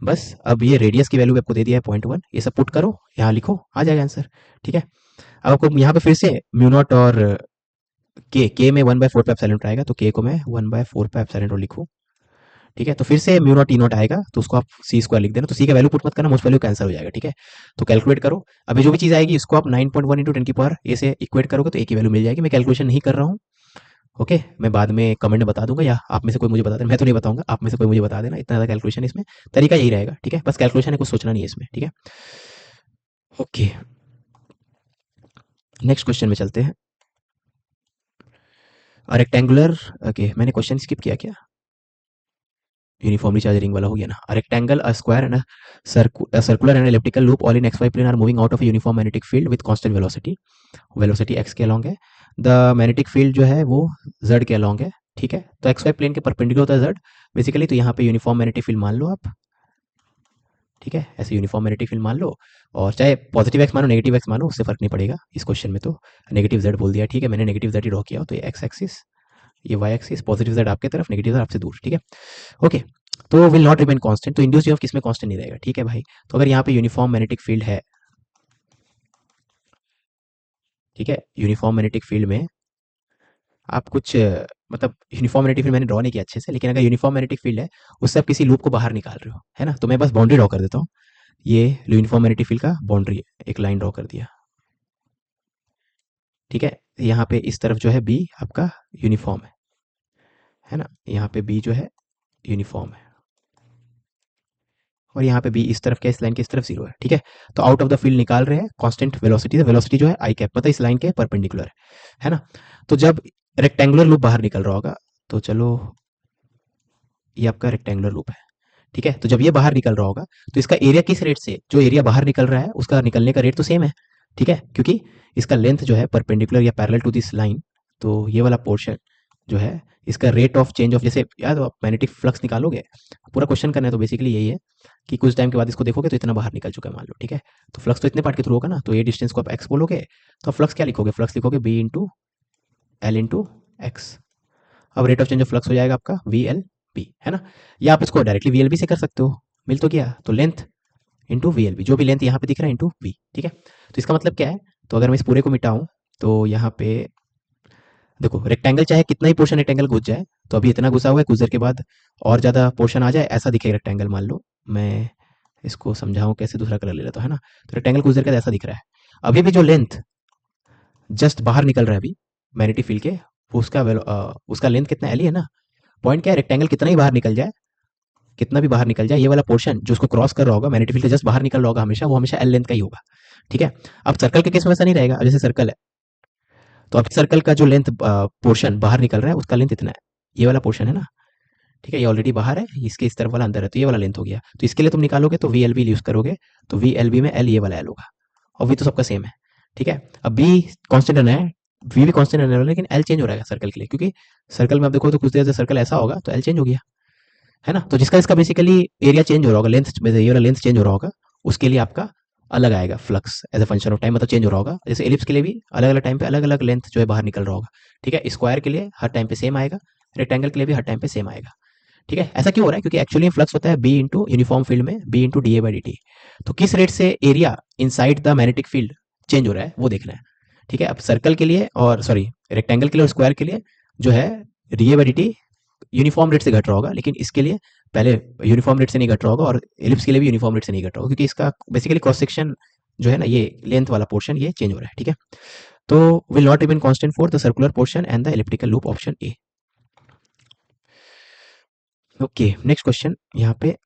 बस अब ये रेडियस की वैल्यू भी आपको दे दिया है 0.1, ये सब पुट करो, यहाँ लिखो, आ जाएगा आंसर। ठीक है, अब आपको यहाँ पे फिर से म्यू नॉट और के में 1/4 आएगा, तो के को मैं 1/4 लिखूँ। ठीक है, तो फिर से म्यू नॉट ई नॉट आएगा, तो उसको आप सी स्क्वायर लिख देना, तो सी का वैल्यू पुट मत करना, मोस्ट वैल्यू कैंसिल हो जाएगा। ठीक है, तो कैलकुलेट करो, अभी जो भी चीज़ आएगी इसको आप 9.1 इंटू 10 की पावर ए से इक्वेट करोगे तो ए की वैल्यू मिल जाएगी। मैं कैलकुलेशन नहीं कर रहा हूँ, ओके, मैं बाद में कमेंट में बता दूंगा, या आप में से कोई मुझे बता देना, मैं तो नहीं बताऊंगा, आप में से कोई मुझे बता देना, इतना ज़्यादा कैलकुलेशन इसमें तरीका यही रहेगा। ठीक है, बस कैलकुलेशन है, कुछ सोचना नहीं है इसमें। ठीक है, ओके, नेक्स्ट क्वेश्चन में चलते हैं। और रेक्टेंगुलर, ओके मैंने क्वेश्चन स्किप किया क्या, यूनिफॉर्मली चार्ज रिंग वाला हो गया ना। A rectangle, a square and circular and elliptical loop all in x y plane are moving out of uniform magnetic field with constant velocity, velocity x के along है, the magnetic field जो है वो Z के along है। ठीक है, तो एक्स वाई प्लेन के परपेंडिकुलर होता है जेड बेसिकली, तो यहाँ पे यूनिफॉर्म मैग्नेटिक फील्ड मान लो आप। ठीक है, ऐसे यूनिफॉर्म मैग्नेटिक फील्ड मान लो, और चाहे पॉजिटिव एक्स मानो नेगेटिव एक्स मानो, उससे फर्क नहीं पड़ेगा इस क्वेश्चन में। तो नेगेटिव जेड बोल दिया, ठीक है, मैंने नेगेटिव जेड ही ड्रॉ किया हो, तो ये एक्स एक्सिस, ये वाई एक्सिस, पॉजिटिव जेड आपके तरफ, नेगेटिव जेड आपसे दूर, ठीक है। ओके, तो विल नॉट रिमेन कांस्टेंट, तो इंड्यूस ईएमएफ किसमें कांस्टेंट नहीं रहेगा, ठीक है भाई। तो अगर यहाँ पे यूनिफॉर्म मैग्नेटिक फील्ड है, ठीक है, यूनिफॉर्म मैग्नेटिक फील्ड में आप कुछ मतलब यूनिफॉर्म मैग्नेटिक फील्ड मैंने ड्रॉ नहीं किया अच्छे से, लेकिन अगर यूनिफॉर्म मैग्नेटिक फील्ड है, उससे आप किसी लूप को बाहर निकाल रहे हो, है ना, तो मैं बस बाउंड्री ड्रॉ कर देता हूँ। ये यूनिफॉर्म मैग्नेटिक फील्ड का बाउंड्री है, एक लाइन ड्रॉ कर दिया, ठीक है। यहाँ पे इस तरफ जो है बी आपका यूनिफॉर्म है ना, यहाँ पे बी जो है यूनिफॉर्म है, और यहाँ पे बी इस तरफ क्या, इस लाइन के इस तरफ जीरो है, ठीक है। तो आउट ऑफ द फील्ड निकाल रहे हैं कांस्टेंट वेलोसिटी, वेलोसिटी जो है आई कैप, मतलब इस लाइन के परपेंडिकुलर है ना। तो जब रेक्टेंगुलर लूप बाहर निकल रहा होगा, तो चलो ये आपका रेक्टेंगुलर लूप है, ठीक है। तो जब ये बाहर निकल रहा होगा, तो इसका एरिया किस रेट से, जो एरिया बाहर निकल रहा है उसका निकलने का रेट तो सेम है, ठीक है, क्योंकि इसका लेंथ जो है परपेंडिकुलर या पैरेलल टू दिस लाइन, तो ये वाला पोर्शन जो है, इसका रेट ऑफ चेंज ऑफ, जैसे याद हो आप मैग्नेटिक फ्लक्स निकालोगे, पूरा क्वेश्चन करना है तो बेसिकली यही है कि कुछ टाइम के बाद इसको देखोगे तो इतना बाहर निकल चुका है मान लो, ठीक है। तो फ्लक्स तो इतने पार्ट के थ्रू होगा ना, तो ये डिस्टेंस को आप एक्स बोलोगे, तो फ्लक्स क्या लिखोगे, फ्लक्स लिखोगे B into L into X. अब rate of change of flux हो जाएगा आपका वी एल बी, है ना। या आप इसको डायरेक्टली वी एल बी से कर सकते हो, मिल तो गया, तो length into v l b, जो भी लेंथ यहाँ पे दिख रहा है इंटू वी, ठीक है। तो इसका मतलब क्या है, तो अगर मैं इस पूरे को मिटाऊं, तो यहाँ पे देखो रेक्टेंगल चाहे कितना ही पोर्शन रेक्टेंगल घुस जाए, तो अभी इतना घुसा हुआ है, कुछ देर के बाद और ज़्यादा पोर्शन आ जाए, ऐसा दिखेगा रेक्टेंगल, मान लो मैं इसको समझाऊं कैसे, दूसरा कलर ले लेता हूँ, है ना। तो रेक्टेंगल कुछ देर के बाद ऐसा दिख रहा है, अभी भी जो लेंथ जस्ट बाहर निकल रहा है अभी मैग्नेटिक फील्ड के, वो उसका लेंथ कितना एल ही है ना। पॉइंट क्या है, रेक्टेंगल कितना ही बाहर निकल जाए, कितना भी बाहर निकल जाए, ये वाला पोर्शन जो उसको क्रॉस कर रहा होगा मैग्नेटिक फील्ड के जस्ट बाहर निकल रहा होगा हमेशा, वो हमेशा एल लेंथ का ही होगा, ठीक है। अब सर्कल के केस में ऐसा नहीं रहेगा, अब जैसे सर्कल है, तो अब सर्कल का जो लेंथ पोर्शन बाहर निकल रहा है उसका लेंथ इतना है, ये वाला पोर्शन है ना, ठीक है, ये ऑलरेडी बाहर है, इसके इस तरफ वाला अंदर है, तो ये वाला लेंथ हो गया। तो इसके लिए तुम निकालोगे तो वी एल बी यूज करोगे, तो वी एल बी में एल ये वाला एल होगा, और वी तो सबका सेम है, ठीक है। अब बी कांस्टेंट रहना है, वी भी कांस्टेंट रहने वाला है, लेकिन एल चेंज हो रहेगा सर्कल के लिए, क्योंकि सर्कल में आप देखो तो कुछ देर से सर्कल ऐसा होगा तो एल चेंज हो गया, है ना। तो जिसका इसका बेसिकली एरिया चेंज हो रहा होगा, लेंथ में ये वाला लेंथ चेंज हो रहा होगा, उसके लिए आपका अलग आएगा flux as a function of time, मतलब चेंज हो रहा होगा। जैसे एलिप्स के लिए भी अलग अलग टाइम पे अलग अलग लेंथ जो है बाहर निकल रहा होगा, ठीक है। स्क्वायर के लिए हर टाइम पे सेम आएगा, रेक्टेंगल के लिए भी हर टाइम पे सेम आएगा, ठीक है। ऐसा क्यों हो रहा है, क्योंकि एक्चुअली फ्लक्स होता है बी इंटू यूनिफॉर्म फील्ड में b into d a by d t. तो किस रेट से area inside the magnetic field change हो रहा है वो देखना है, ठीक है। अब सर्कल के लिए और सॉरी रेक्टेंगल के लिए और स्क्वायर के लिए जो है D a by d T uniform rate से घट रहा होगा, लेकिन इसके लिए पहले यूनिफॉर्म रेट से नहीं घट रहा होगा, और एलिप्स के लिए भी यूनिफॉर्म रेट से नहीं घट रहा होगा, क्योंकि इसका बेसिकली क्रॉस सेक्शन जो है ना, ये लेंथ वाला पोर्शन ये चेंज हो रहा है, ठीक है। तो will not remain constant for the circular portion and the elliptical loop, option A. Okay, next question यहाँ पे,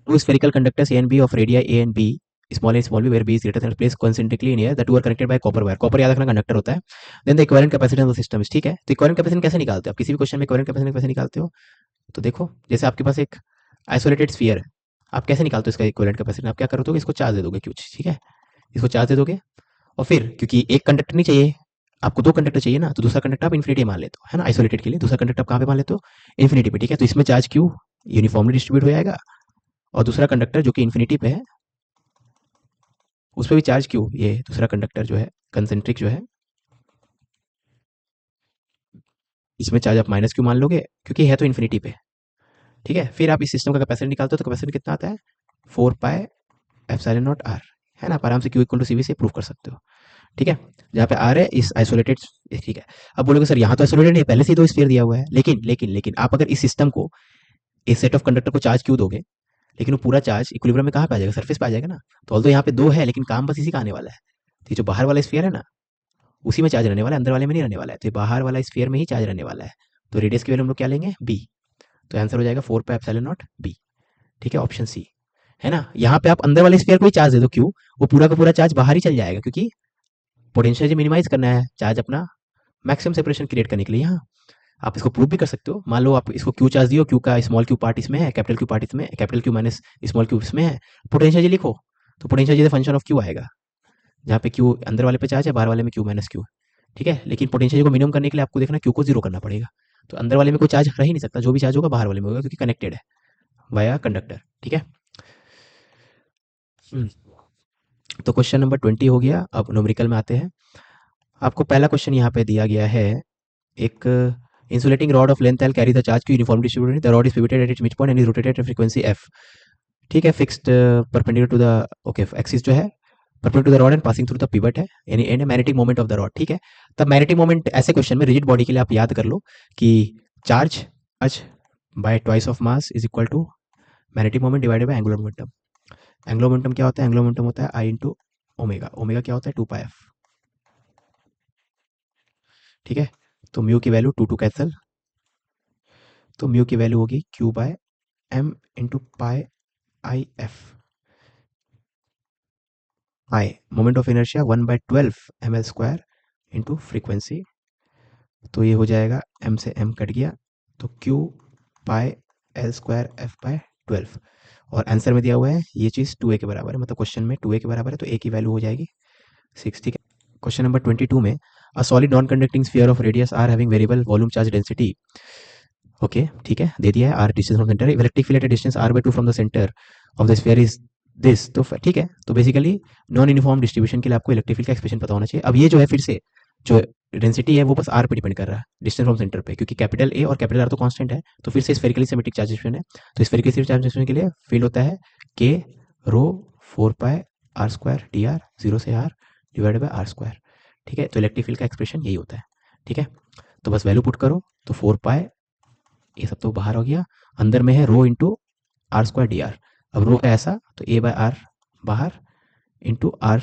two spherical conductors A and B of radii A and B, small a small b, where B is greater than placed concentrically in air, the two are connected by copper wire. copper याद रखना conductor होता है। then the equivalent capacitance of the system is, ठीक है। तो equivalent capacitance कैसे निकालते हो आप, किसी भी क्वेश्चन में equivalent capacitance कैसे निकालते हो, तो देखो जैसे आपके पास एक आइसोलेटेड स्फीयर है, आप कैसे निकालते हो इसका इक्विवेलेंट कैपेसिटेंस, आप क्या करोगे, इसको चार्ज दे दोगे कुछ, ठीक है, इसको चार्ज दे दोगे, और फिर क्योंकि एक कंडक्टर नहीं चाहिए आपको, दो कंडक्टर चाहिए ना, तो दूसरा कंडक्टर आप इन्फिनिटी मान लेते हो, है ना, आइसोलेटेड के लिए दूसरा कंडक्टर आप कहाँ पे मान लेते हो, इन्फिनिटी पे, ठीक है। तो इसमें चार्ज क्यू यूनिफॉर्मली डिस्ट्रीब्यूट हो जाएगा, और दूसरा कंडक्टर जो कि इन्फिनिटी पे है उस पर भी चार्ज क्यू, ये दूसरा कंडक्टर जो है कंसेंट्रिक जो है, इसमें चार्ज आप माइनस क्यू मान लोगे, क्योंकि है तो इन्फिनिटी पे, ठीक है। फिर आप इस सिस्टम का कैपेसिटी निकालते हो, तो कैपेसिटी कितना आता है, 4 पाई एप्सिलॉन नॉट आर, है ना, आप आराम से q equal to c v से प्रूव कर सकते हो, ठीक है। जहाँ पे आर है इस आइसोलेटेड, ठीक है। अब बोलोगे सर यहाँ तो आइसोलेटेड नहीं, पहले से ही दो स्फीयर दिया हुआ है, लेकिन आप अगर इस सिस्टम को, इस सेट ऑफ कंडक्टर को चार्ज क्यू दोगे, लेकिन वो पूरा चार्ज इक्विलिब्रियम में कहाँ पे आ जाएगा, सरफेस पे आ जाएगा ना। तो ऑल्दो यहाँ पे दो है, लेकिन काम बस इसी का आने वाला है, तो ये जो बाहर वाला स्फीयर है ना, उसी में चार्ज रहने वाला है, अंदर वाले में नहीं रहने वाला है, तो ये बाहर वाला स्फीयर में ही चार्ज रहने वाला है। तो रेडियस की वैल्यू हम लोग क्या लेंगे, बी, तो आंसर हो जाएगा 4 पाई एप्सिलॉन नॉट बी, ठीक है, ऑप्शन सी, है ना। यहाँ पे आप अंदर वाले स्फीयर को ही चार्ज दे दो क्यू, वो पूरा का पूरा चार्ज बाहर ही चल जाएगा, क्योंकि पोटेंशियल मिनिमाइज करना है, चार्ज अपना मैक्सिमम सेपरेशन क्रिएट करने के लिए। यहाँ आप इसको प्रूव भी कर सकते हो, मान लो आप इसको क्यू चार्ज दियो, क्यू का स्मॉल क्यू पार्ट इसमें है, कैपिटल क्यू पार्ट इसमें, capital Q minus small Q इसमें है, पोटेंशियल लिखो, तो पोटेंशियल फंक्शन ऑफ क्यू आएगा, जहाँ पे क्यू अंदर वाले पे चार्ज है, बाहर वाले में क्यू माइनस क्यू, ठीक है। लेकिन पोटेंशियल को मिनिमम करने के लिए आपको देखना क्यू को जीरो करना पड़ेगा, तो अंदर वाले में कोई चार्ज रह ही नहीं सकता, जो भी चार्ज होगा बाहर वाले में होगा, क्योंकि कनेक्टेड है, वाया कंडक्टर। ठीक है। तो क्वेश्चन नंबर 20 हो गया। अब न्यूमेरिकल में आते हैं। आपको पहला क्वेश्चन यहाँ पे दिया गया है, एक insulating rod of length l carry the charge q uniform distributed, the rod is pivoted at its mid point and is rotated at frequency f. ठीक है, fixed perpendicular to the, okay, axis जो है perpendicular to the rod and passing through the pivot है, यानी and magnetic moment of the rod. ठीक है, तब magnetic moment ऐसे क्वेश्चन में रिजिड बॉडी के लिए आप याद कर लो कि charge charge by twice of mass is equal to magnetic moment divided by angular momentum. Angular momentum क्या होता है? एंगुलर मोमेंटम होता है आई इंटू ओमेगा। ओमेगा क्या होता है? 2 पाई एफ। ठीक है, तो म्यू की वैल्यू टू टू कैंसल, तो म्यू की वैल्यू होगी q by m into pi i f. I moment of inertia 1/12 ml² into frequency, तो ये हो जाएगा m से m कट गया, तो q पाई L² F/12। और आंसर में दिया हुआ है ये चीज़ 2a के बराबर है, मतलब क्वेश्चन में 2a के बराबर है, तो a की वैल्यू हो जाएगी 6। ठीक है। क्वेश्चन नंबर 22 में, a solid non conducting sphere of radius r having variable volume charge density. Okay, ठीक है, दे दिया है r distance from centre, electric field at distance r/2 from the centre of the sphere is this. तो ठीक है, तो basically non uniform distribution के लिए आपको इलेक्ट्रिक फील्ड का एक्सप्रेशन पता होना चाहिए। अब ये जो है फिर से जो डेंसिटी है वो बस आर पे डिपेंड कर रहा है, डिस्टेंस फ्रॉम सेंटर पे, क्योंकि कैपिटल ए और कैपिटल आर तो कांस्टेंट है। तो फिर से स्फेरिकली सिमेट्रिक चार्ज डिस्ट्रीब्यूशन है, तो स्फेरिकली सिमेट्रिक चार्ज डिस्ट्रीब्यूशन के लिए फील्ड होता है के रो 4 पाई r² dr, 0 से r डिवाइडेड बाय r²। ठीक है, तो इलेक्ट्रिक फील्ड का एक्सप्रेशन यही होता है। ठीक है, तो बस वैल्यू पुट करो, तो 4 पाई, ये सब तो बाहर हो गया, अंदर में है रो इंटू r²dr। अब रो है ऐसा, तो a बाय आर बाहर into r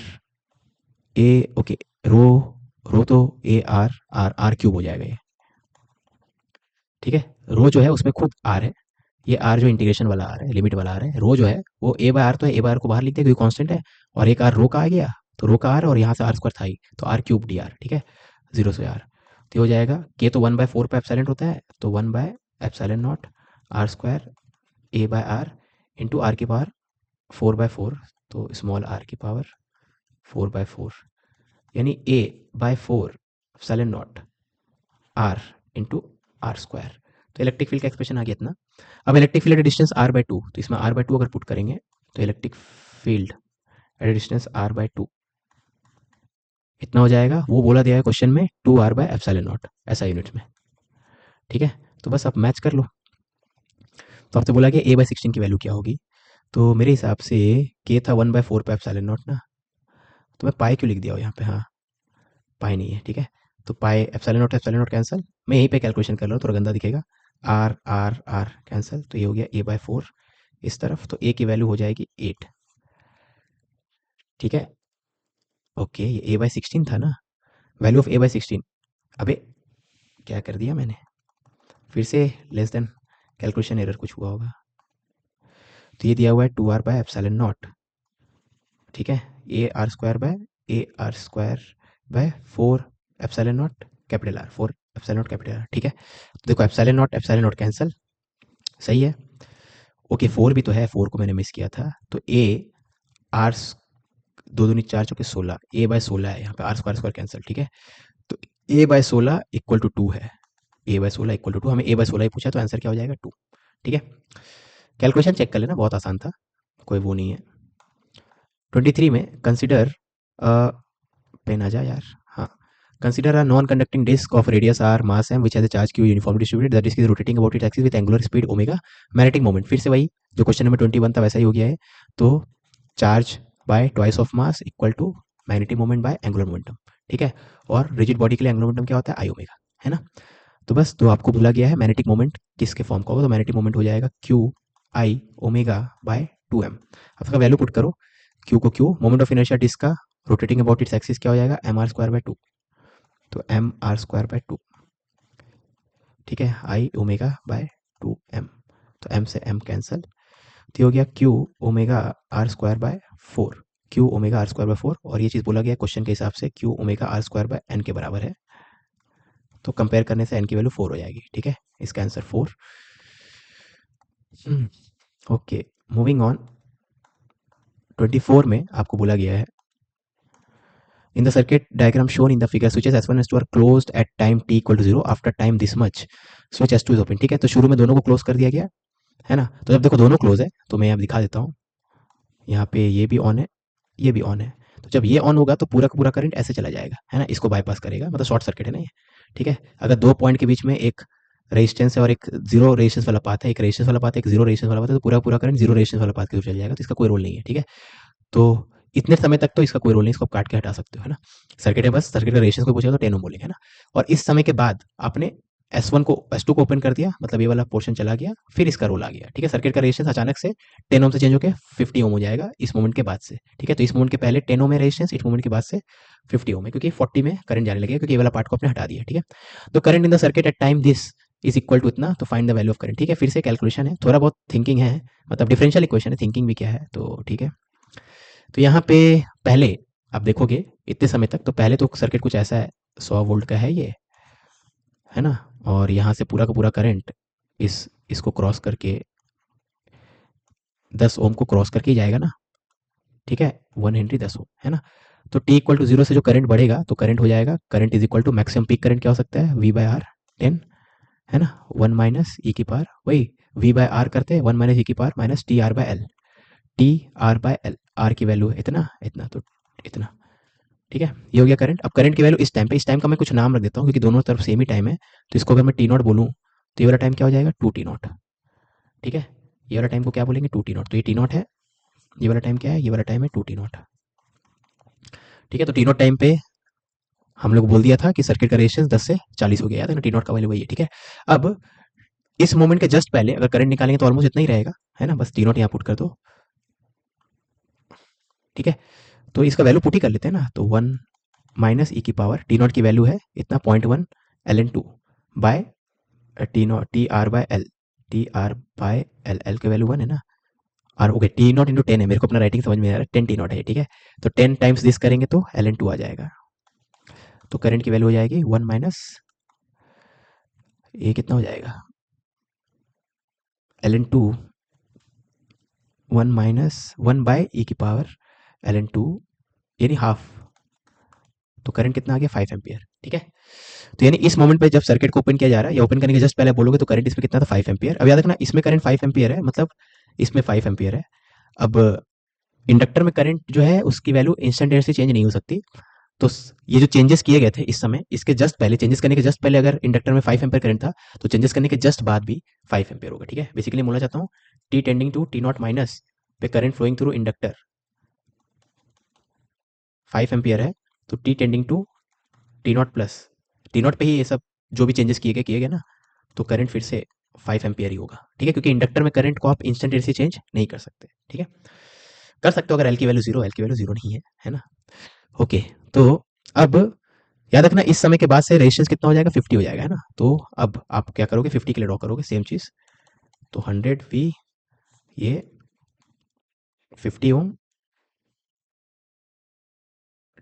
a, okay, rho rho तो a r r r cube हो जाएगा ये। ठीक है, रो जो है उसमें खुद आर है, ये आर जो इंटीग्रेशन वाला आर है, लिमिट वाला आर है, रो जो है वो ए बाय आर, तो ए बाय आर को बाहर लिख दिया क्योंकि कांस्टेंट है, और एक आर रो का आ गया, तो रो का आर और यहाँ से r² था ही, तो आर क्यूब डी आर। ठीक है, 0 से आर, तो ये हो जाएगा के तो 1/4 पे एप्सिलॉन होता है, तो 1/ε0 r² a by r into r की पावर 4/4, तो स्मॉल आर की पावर 4/4, यानी a/4 epsilon not are into r²। तो इलेक्ट्रिक फील्ड का एक्सप्रेशन आ गया इतना। अब electric field at distance r/2, तो इसमें r/2 अगर पुट करेंगे तो electric field at distance r/2 इतना हो जाएगा, वो बोला दिया है क्वेश्चन में 2r/ε0 ऐसा यूनिट में। ठीक है, तो बस आप मैच कर लो। तो आपसे बोला गया a/16 की वैल्यू क्या होगी, तो मेरे हिसाब से k था 1/4 पे एप्सिलॉन ना, तो मैं पाई क्यों लिख दिया हो यहाँ पे, हाँ पाई नहीं है। ठीक है, तो पाई एप्सिलॉन नॉट कैंसिल, मैं यहीं पे कैलकुलेशन कर रहा हूँ, थोड़ा गंदा दिखेगा, आर आर आर कैंसिल, तो ये हो गया a/4 इस तरफ, तो a की वैल्यू हो जाएगी 8। ठीक है, ओके, ये a/16 था ना, वैल्यू ऑफ a/16, अबे क्या कर दिया मैंने, फिर से लेस देन कैलकुलेशन एरर कुछ हुआ होगा, तो ये दिया हुआ है 2r/ε0। ठीक है, a r² by 4 capital r, 4 capital r. ठीक है, तो देखो एप्सिलॉन नॉट कैंसिल, सही है, ओके, 4 भी तो है, 4 को मैंने मिस किया था, तो ए आर, दो दूनी 4 चौके 16, a/16 है यहाँ पे, r² कैंसिल। ठीक है, तो a/16 इक्वल टू 2 है, a/16 इक्वल टू 2, हमें a/16 ही पूछा, तो आंसर क्या हो जाएगा 2। ठीक है, कैलकुलेशन चेक कर लेना, बहुत आसान था, कोई वो नहीं है। 23 में कंसिडर, पेन आ जा यार, हाँ, consider a non conducting disc of radius r mass m which has a charge q uniformly distributed, the disc is rotating about its axis with angular speed omega, magnetic moment फिर से वही जो question number 21 था वैसा ही हो गया है, तो charge by twice of mass equal to magnetic moment by angular momentum. ठीक है, और रिजिड बॉडी के लिए एंगुलर मोमेंटम क्या होता है? आई ओमेगा, है ना। तो बस, तो आपको बोला गया है मैग्नेटिक मोमेंट किसके फॉर्म का होगा, तो मैग्नेटिक मोमेंट हो जाएगा Q I omega by 2m। अब इसका वैल्यू पुट करो, क्यू को q, moment of inertia disc का रोटेटिंग अबाउट इट्स एक्सिस क्या हो जाएगा, mr²/2, तो mr²/2। ठीक है, आई ओमेगा बाय 2m, तो m से m कैंसिल, तो हो गया Q omega r²/4, Q omega r²/4, और ये चीज़ बोला गया क्वेश्चन के हिसाब से क्यू ओमेगा r²/n के बराबर है, तो कंपेयर करने से n की वैल्यू 4 हो जाएगी। ठीक है, इसका आंसर 4। ओके, मूविंग ऑन, 24 में आपको बोला गया है, in the circuit diagram shown in the figure switches S1 and S2 are closed at time t equal to 0, after time this much switch S2 is open। ठीक है, तो शुरू में दोनों को क्लोज कर दिया गया, है ना। तो जब देखो दोनों क्लोज है तो मैं यहाँ दिखा देता हूँ, यहाँ पे ये भी ऑन है, ये भी ऑन है। तो जब ये ऑन होगा तो पूरा का पूरा करंट ऐसे चला जाएगा, है ना, इसको बाईपास करेगा, मतलब शॉर्ट सर्किट है ना ये। ठीक है, अगर दो पॉइंट के बीच में एक रेजिस्टेंस है और एक जीरो रेजिस्टेंस वाला पाथ है, एक रेजिस्टेंस वाला पाथ है, एक जीरो रेजिस्टेंस वाला पाथ है, तो पूरा पूरा करंट जीरो रेजिस्टेंस वाला पाथ की तरफ चल जाएगा, तो इसका कोई रोल नहीं है। ठीक है, तो इतने समय तक तो इसका कोई रोल नहीं, इसको आप काट के हटा सकते हो, है ना। सर्किट है, बस सर्किट का रेजिस्टेंस को पूछेगा तो 10 ओम बोलेंगे, है ना। और इस समय के बाद आपने S1 को S2 को ओपन कर दिया, मतलब ये वाला पोर्शन चला गया, फिर इसका रोल आ गया। ठीक है, सर्किट का रेजिस्टेंस अचानक से 10 ओम से चेंज होकर 50 ओम हो जाएगा इस मोमेंट के बाद से। ठीक है, तो इस मोमेंट के पहले 10 ओम है रेजिस्टेंस, इस मोमेंट के बाद से 50 ओम है, क्योंकि 40 में करंट जाने लगेगा, क्योंकि ये वाला पार्ट को आपने हटा दिया। ठीक है, तो current in the circuit at time this is equal to इतना, तो find the value of current. ठीक है, फिर से कैलकुलेशन है, थोड़ा बहुत थिंकिंग है, मतलब डिफरेंशियल इक्वेशन है, थिंकिंग भी क्या है, तो ठीक है। तो यहाँ पे पहले आप देखोगे इतने समय तक, तो पहले तो सर्किट कुछ ऐसा है, 100 वोल्ट का है ये, है ना। और यहाँ से पूरा का पूरा करंट इसको क्रॉस करके 10 ओम को क्रॉस करके ही जाएगा ना। ठीक है, 1 हेनरी 10 ओम, है ना। तो टी इक्वल टू जीरो से जो करंट बढ़ेगा, तो करंट हो जाएगा, current is equal to maximum peak current क्या हो सकता है, वी बाय आर 10, है ना, 1 माइनस ई की पावर, वही वी बाय आर करते हैं, 1 माइनस ई की power minus t r by l, t r by l, r की वैल्यू है इतना इतना, तो इतना। ठीक है, ये हो गया करंट। अब करंट की वैल्यू इस टाइम पे, इस टाइम का मैं कुछ नाम रख देता हूँ, क्योंकि दोनों तरफ सेम ही टाइम है, तो इसको अगर मैं टी नॉट बोलूँ तो ये वाला टाइम क्या हो जाएगा, 2 T0। ठीक है, ये वाला टाइम को क्या बोलेंगे, 2 T0, तो ये T0 है, ये वाला टाइम क्या है, ये वाला टाइम है 2 T0। ठीक है, तो T0 टाइम पे हम लोग बोल दिया था कि सर्किट का रेजिस्टेंस 10 से 40 हो गया था ना, T0 का वैल्यू वही है। ठीक है, अब इस मोमेंट के जस्ट पहले अगर करंट निकालेंगे तो ऑलमोस्ट इतना ही रहेगा, है ना, बस T0 यहाँ पुट कर दो। ठीक है, तो इसका वैल्यू पुट ही कर लेते हैं ना, तो 1 माइनस ई की पावर T0 की वैल्यू है इतना 0.1 ln2 by T0 t r by l, t r by l, l की वैल्यू 1 है ना, और ओके T0 इंटू 10 है, मेरे को अपना राइटिंग समझ में आ रहा है, 10 T0 है। ठीक है, तो 10 टाइम्स दिस करेंगे तो ln2 आ जाएगा, तो करंट की वैल्यू हो जाएगी 1 माइनस, ये कितना हो जाएगा, ln2 1 माइनस 1 बाय ई की पावर ln2, यानी हाफ, तो करंट कितना आ गया, 5 एम्पियर। ठीक है, तो यानी इस मोमेंट पे जब सर्किट को ओपन किया जा रहा है, या ओपन करने के जस्ट पहले बोलोगे तो करंट इसमें कितना था, 5 एम्पियर। अब याद रखना इसमें करंट 5 एम्पियर है, मतलब इसमें 5 एम्पियर है। अब इंडक्टर में करंट जो है उसकी वैल्यू इंस्टेंटेनियसली चेंज नहीं हो सकती, तो ये जो चेंजेस किए गए थे इस समय, इसके जस्ट पहले, चेंजेस करने के जस्ट पहले अगर इंडक्टर में 5 एम्पियर करंट था, तो चेंजेस करने के जस्ट बाद भी 5 एम्पियर होगा। ठीक है, बेसिकली बोलना चाहता हूँ T tending to T0 minus पे current flowing through inductor 5 ampere है, तो T tending to T0 plus, T0 पे ही ये सब जो भी चेंजेस किए गए ना, तो करंट फिर से 5 एम्पियर ही होगा। ठीक है, क्योंकि इंडक्टर में करंट को आप इंस्टेंटेनियसली चेंज नहीं कर सकते। ठीक है, कर सकते हो अगर एल की वैल्यू जीरो, एल की वैल्यू जीरो नहीं है ना। ओके, तो अब याद रखना इस समय के बाद से रेजिस्टेंस कितना हो जाएगा, 50 हो जाएगा, है ना। तो अब आप क्या करोगे, 50 के लिए ड्रॉ करोगे सेम चीज, तो 100 वी, ये 50 ओम।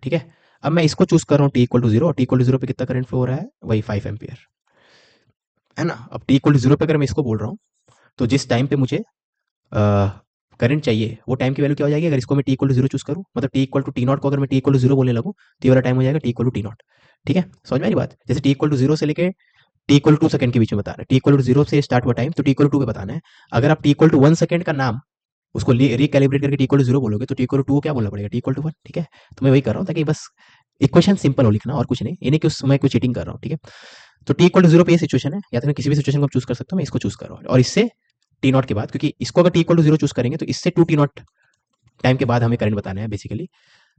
ठीक है, अब मैं इसको चूज कर रहा हूँ टी इक्वल टू जीरो, और टी इक्वल टू जीरो पे कितना करंट फ्लो हो रहा है, वही 5 एम्पियर, है ना। अब टी इक्वल टू जीरो पे अगर मैं इसको बोल रहा हूँ, तो जिस टाइम पे मुझे करंट चाहिए वो टाइम की वैल्यू क्या हो जाएगी, अगर इसको मैं t equal to zero choose करूँ, मतलब t equal to t naught को अगर मैं टी इक्वल टू जीरो बोलने लगूँ, तो ये वाला टाइम हो जाएगा t equal to t naught. ठीक है, समझ में आ रही बात, जैसे टी इक्वल टू जीरो से लेके टी इक्वल टू सेकंड के बीच में बता रहे हैं, टी इक्वल टू जीरो से स्टार्ट हुआ टाइम, तो टी इक्वल टू पे बताना है। अगर आप टी इक्वल टू 1 सेकंड का नाम उसको रिकैलिब्रेट करके टी इक्वल टू जीरो बोलोगे, तो टी इक्वल टू को क्या बोलना पड़ेगा, टी इक्वल टू 1। ठीक है, तो मैं वही कर रहा हूँ ताकि बस इक्वेशन सिंपल हो लिखना, और कुछ नहीं, ये नहीं कि उसमें कुछ चीटिंग कर रहा हूँ। ठीक है, तो टी इक्वल टू जीरो पे ये सिचुएशन है, या तो मैं किसी भी सिचुएशन को आप चूज कर सकता हूँ, मैं इसको चूज कर रहा हूँ, और इससे टी नॉट के बाद, क्योंकि इसको अगर t equal to zero choose करेंगे तो इससे 2 T0 टाइम के बाद हमें करंट बताना है बेसिकली।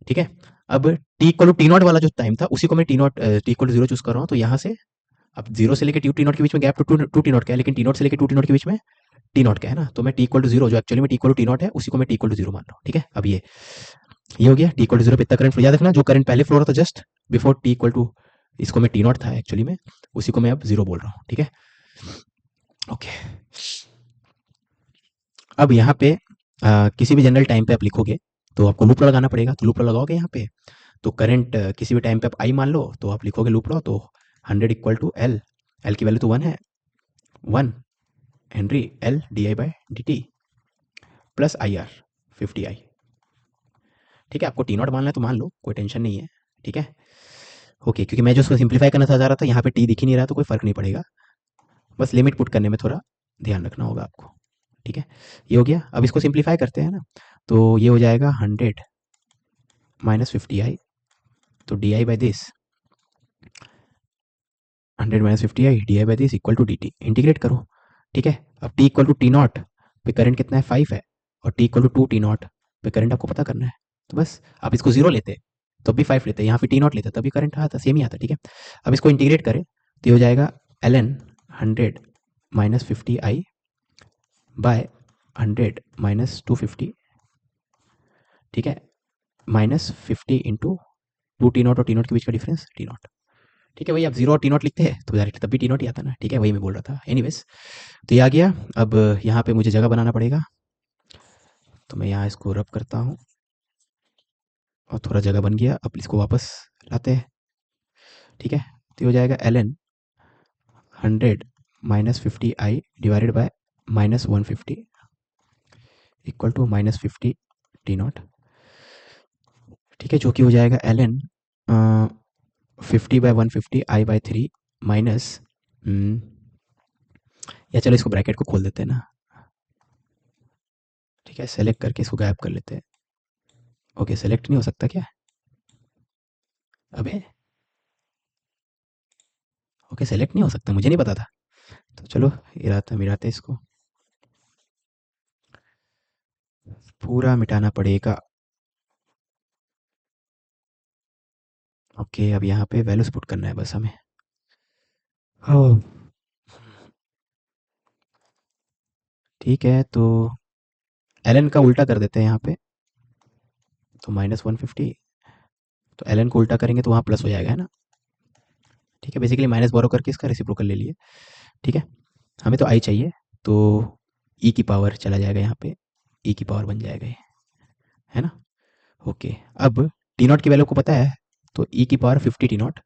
ठीक है, अब t equal to t naught वाला जो टाइम था उसी को मैं t equal to zero choose कर रहा हूँ, तो यहाँ से अब जीरो से लेकर टी नॉट के बीच में गैप टू टी नॉट का है, लेकिन टी नॉट से लेकर टू टी नॉट के बीच में टी नॉट का है ना, तो मैं टी इक्वल टू जीरो जो एक्चुअली में t equal to t naught है उसी को मैं टी इक्वल टू जीरो मान रहा हूँ। ठीक है, अब ये हो गया, टी इक्वल टू जीरो पे इतना करंट फ्लो, याद रखना जो करंट पहले फ्लो हो रहा था just before t equal to, इसको मैं टी नॉट था एक्चुअली में, उसी को मैं अब जीरो बोल रहा हूँ। ठीक है, ओके। अब यहाँ पे किसी भी जनरल टाइम पे आप लिखोगे तो आपको लूप लॉ लगाना पड़ेगा, तो लूप लॉ लगाओगे यहाँ पे, तो करंट किसी भी टाइम पे आप आई मान लो, तो आप लिखोगे लूप लॉ, तो 100 इक्वल टू एल, एल की वैल्यू तो 1 है, 1 Henry L D i by d T plus I R 50 आई। ठीक है, आपको टी नॉट मानना है तो मान लो, कोई टेंशन नहीं है। ठीक है, ओके, क्योंकि मैं जो उसको सिंप्लीफाई करना चाह रहा था, यहाँ पे टी दिख ही नहीं रहा तो कोई फर्क नहीं पड़ेगा, बस लिमिट पुट करने में थोड़ा ध्यान रखना होगा आपको। ठीक है, ये हो गया। अब इसको सिंप्लीफाई करते हैं ना, तो ये हो जाएगा 100 माइनस 50i, तो d i by this 100 minus 50i d i by this equal to d t. Integrate करो, ठीक है। अब t equal to t naught पे करंट कितना है 5 है, और t equal to 2 t naught पे करंट आपको पता करना है। तो बस आप इसको जीरो लेते तो भी 5 लेते, यहाँ पे टी नॉट लेते तभी करंट आता, सेम ही आता, ठीक है। अब इसको इंटीग्रेट करें तो ये हो जाएगा ln 100 minus 50i bye 100 minus 250, ठीक है, माइनस 50 इंटू 2 टी नॉट और टी नॉट के बीच का डिफरेंस टी नॉट, ठीक है। वही आप जीरो और टी नॉट लिखते हैं तो डायरेक्ट तब भी टी नॉट ही आता ना, ठीक है, वही मैं बोल रहा था। एनीवेज, तो ये आ गया। अब यहाँ पे मुझे जगह बनाना पड़ेगा, तो मैं यहाँ इसको रब करता हूँ और थोड़ा जगह बन गया। अब इसको वापस लाते हैं, ठीक है। तो ये हो जाएगा ln 100 minus 50i divided by minus 150 equal to minus 50 t naught, ठीक है, जो कि हो जाएगा ln 50 by 150 i by 3 minus, या चलो इसको ब्रैकेट को खोल देते हैं ना, ठीक है, सेलेक्ट करके इसको गायब कर लेते हैं। ओके, सेलेक्ट नहीं हो सकता क्या? अबे ओके, सेलेक्ट नहीं हो सकता, मुझे नहीं पता था। तो चलो मिटाते इसको, पूरा मिटाना पड़ेगा। ओके, अब यहाँ पे वैल्यूज पुट करना है बस हमें। ओह, ठीक है, तो ln का उल्टा कर देते हैं यहाँ पे, तो माइनस 150, तो ln को उल्टा करेंगे तो वहाँ प्लस हो जाएगा, है ना, ठीक है। बेसिकली माइनस बोरो करके इसका रेसिप्रोकल ले लिए, ठीक है। हमें तो आई चाहिए, तो ई की पावर चला जाएगा यहाँ पे, ई की पावर बन जाएगा ये, है ना। ओके, अब टी नॉट की वैल्यू को पता है, तो ई की पावर 50 टी नॉट,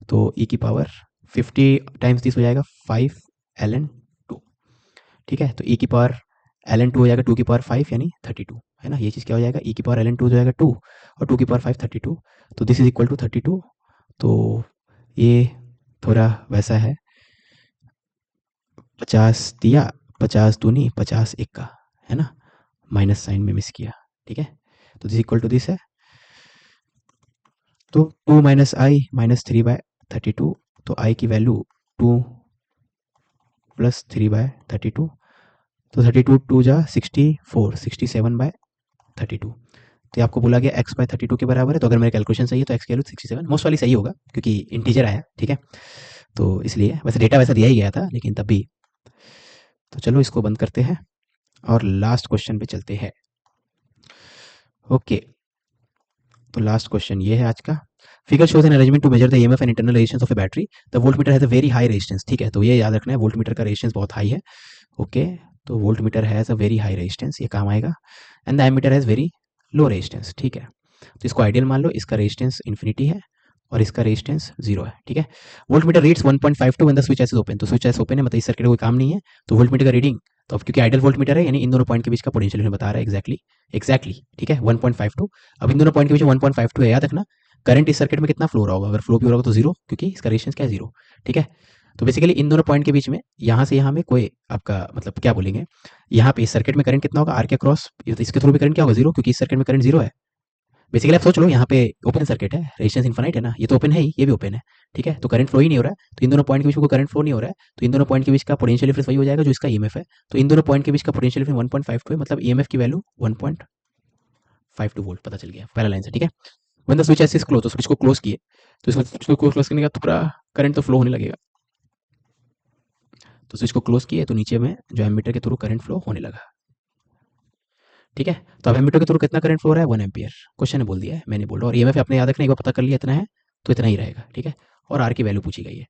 तो ई की पावर 50 टाइम्स दिस हो जाएगा 5 ln 2, ठीक है। तो ई की पावर ln 2 हो जाएगा 2 की पावर 5 यानी 32, है ना। ये चीज़ क्या हो जाएगा, ई की पावर ln 2 हो जाएगा 2 और 2 की पावर 5 32, तो दिस इज इक्वल टू 32। तो ये थोड़ा वैसा है, 50 दिया, 50 दूनी 50 एक का, है ना, माइनस साइन में मिस किया, ठीक है। तो दिस इक्वल टू दिस है, तो 2 माइनस आई माइनस 3 बाय 32, तो आई की वैल्यू 2 प्लस 3 बाय 32, तो 32 टू जा 64, 67 बाय 32। तो ये आपको बोला गया x बाय 32 के बराबर है, तो अगर मेरे कैलकुलेशन सही है तो x की वैल्यू 67 मोस्ट वाली सही होगा क्योंकि इंटीजर आया, ठीक है। तो इसलिए वैसे डेटा वैसा दिया ही गया था लेकिन तब भी। तो चलो इसको बंद करते हैं और लास्ट क्वेश्चन पे चलते हैं। ओके, तो लास्ट क्वेश्चन ये है आज का। Figure shows an arrangement to measure the EMF and internal resistance of a battery. The voltmeter has a very high resistance, ठीक है, तो ये याद रखना है, वोल्टमीटर का रेजिस्टेंस बहुत हाई है। ओके, तो voltmeter has a very high resistance, ये काम आएगा। And the ammeter has very low resistance, ठीक है। तो इसको आइडियल मान लो, इसका रेजिस्टेंस इन्फिनिटी है और इसका रेजिस्टेंस 0 है, ठीक है। Voltmeter reads 1.52 when the switch S is open, तो स्विच एस ओपन है मतलब इस सर्किट का कोई काम नहीं है, तो वोल्टमीटर का रीडिंग, तो अब क्योंकि आइडियल वोल्टमीटर है यानी इन दोनों पॉइंट के बीच का पोटेंशियल हमें बता रहा है एग्जैक्टली, ठीक है, 1.52। अब इन दोनों पॉइंट के बीच में 1.52 है, याद रखना करंट इस सर्किट में कितना फ्लो रहा होगा, अगर फ्लो भी हो रहा होगा तो जीरो, क्योंकि इसका रेजिस्टेंस क्या है, जीरो, ठीक है। तो बेसिकली इन दोनों पॉइंट के बीच में यहाँ से यहाँ में कोई आपका मतलब क्या बोलेंगे, यहाँ पे इस सर्किट में करंट कितना होगा, आर के क्रॉस, इसके थ्रू भी करंट क्या होगा, जीरो, क्योंकि इस सर्किट में करंट जीरो है। बेसिकली आप सोच लो यहाँ पे ओपन सर्किट है, रेजिस्टेंस इनफाइनाइट है ना, ये तो ओपन है ही, ये भी ओपन है, ठीक है। तो करंट फ्लो ही नहीं हो रहा है, तो इन दोनों पॉइंट के बीच में कोई करंट फ्लो नहीं हो रहा है, तो इन दोनों पॉइंट के बीच का पोटेंशियल डिफरेंस वही हो जाएगा जो इसका ईएमएफ है। तो इन दोनों पॉइंट के बीच का पोटेंशियल डिफरेंस 1.52 है, मतलब ईएमएफ की वैल्यू 1.52 वोल्ट पता चल गया पहला लाइन से, ठीक है। When the switch is close, तो स्विच को क्लोज किए, तो इसको स्विच को क्लोज करने का पूरा करंट तो फ्लो होने लगेगा, तो स्विच को क्लोज किए तो नीचे में जो एमीटर के थ्रू करंट फ्लो होने लगा, ठीक है। तो अब एमीटर के थ्रू कितना करंट फ्लो हो रहा है, 1 एम्पियर, क्वेश्चन ने बोल दिया है, मैंने बोल रहा हूँ, और ईएमएफ आपने याद रखना, एक बार पता कर लिया इतना है तो इतना ही रहेगा, ठीक है। और आर की वैल्यू पूछी गई है,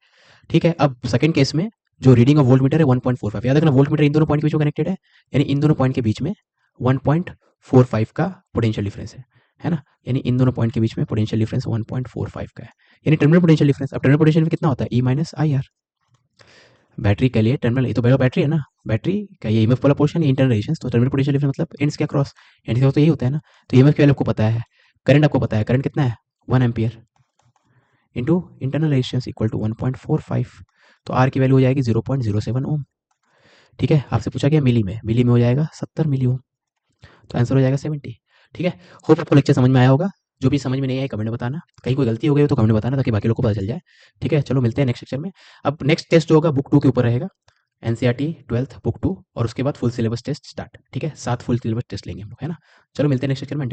ठीक है। अब सेकंड केस में जो रीडिंग ऑफ वोल्ट मीटर है 1.45, याद रखना वोल्ट मीटर इन दोनों पॉइंट के बीच में कनेक्टेड है, यानी इन दोनों पॉइंट के बीच में 1.45 का पोटेंशियल डिफरेंस है ना, यानी इन दोनों पॉइंट के बीच में पोटेंशियल डिफरेंस 1.45 का है, यानी टर्मिनल पोटेंशियल डिफरेंस। अब टर्मिनल पोटेंशियल कितना होता है, E minus I R, battery के लिए टर्मिनल, ये तो बैटरी है ना, बैटरी का ये ईएमएफ वाला पोर्शन, इंटरनल रेजिस्टेंस, तो टर्मिनल पोटेंशियल डिफरेंस मतलब एंड्स के अक्रॉस, एंड्स के अक्रॉस तो यही होता है ना। तो ईएमएफ की वैल्यू आपको पता है, करंट आपको पता है, करंट कितना है 1 ampere into internal resistance equal to 1.45, तो आर की वैल्यू हो जाएगी 0.07 ओम, ठीक है, आपसे पूछा गया मिली में हो जाएगा 70 मिली ओम, तो आंसर हो जाएगा 70। ठीक है, होप आपको लेक्चर समझ में आया होगा। जो भी समझ में नहीं आया कमेंट में बताना, कहीं कोई गलती हो गई हो तो कमेंट में बताना ताकि बाकी लोग को पता चल जाए। ठीक है, चलो मिलते हैं नेक्स्ट लेक्चर में। अब नेक्स्ट टेस्ट जो होगा बुक 2 के ऊपर रहेगा, एनसीईआरटी 12th बुक 2, और उसके बाद फुल सिलेबस टेस्ट स्टार्ट। ठीक है, 7 फुल सिलेबस टेस्ट लेंगे हम लोग, है ना। चलो मिलते हैं नेक्स्ट लेक्चर में।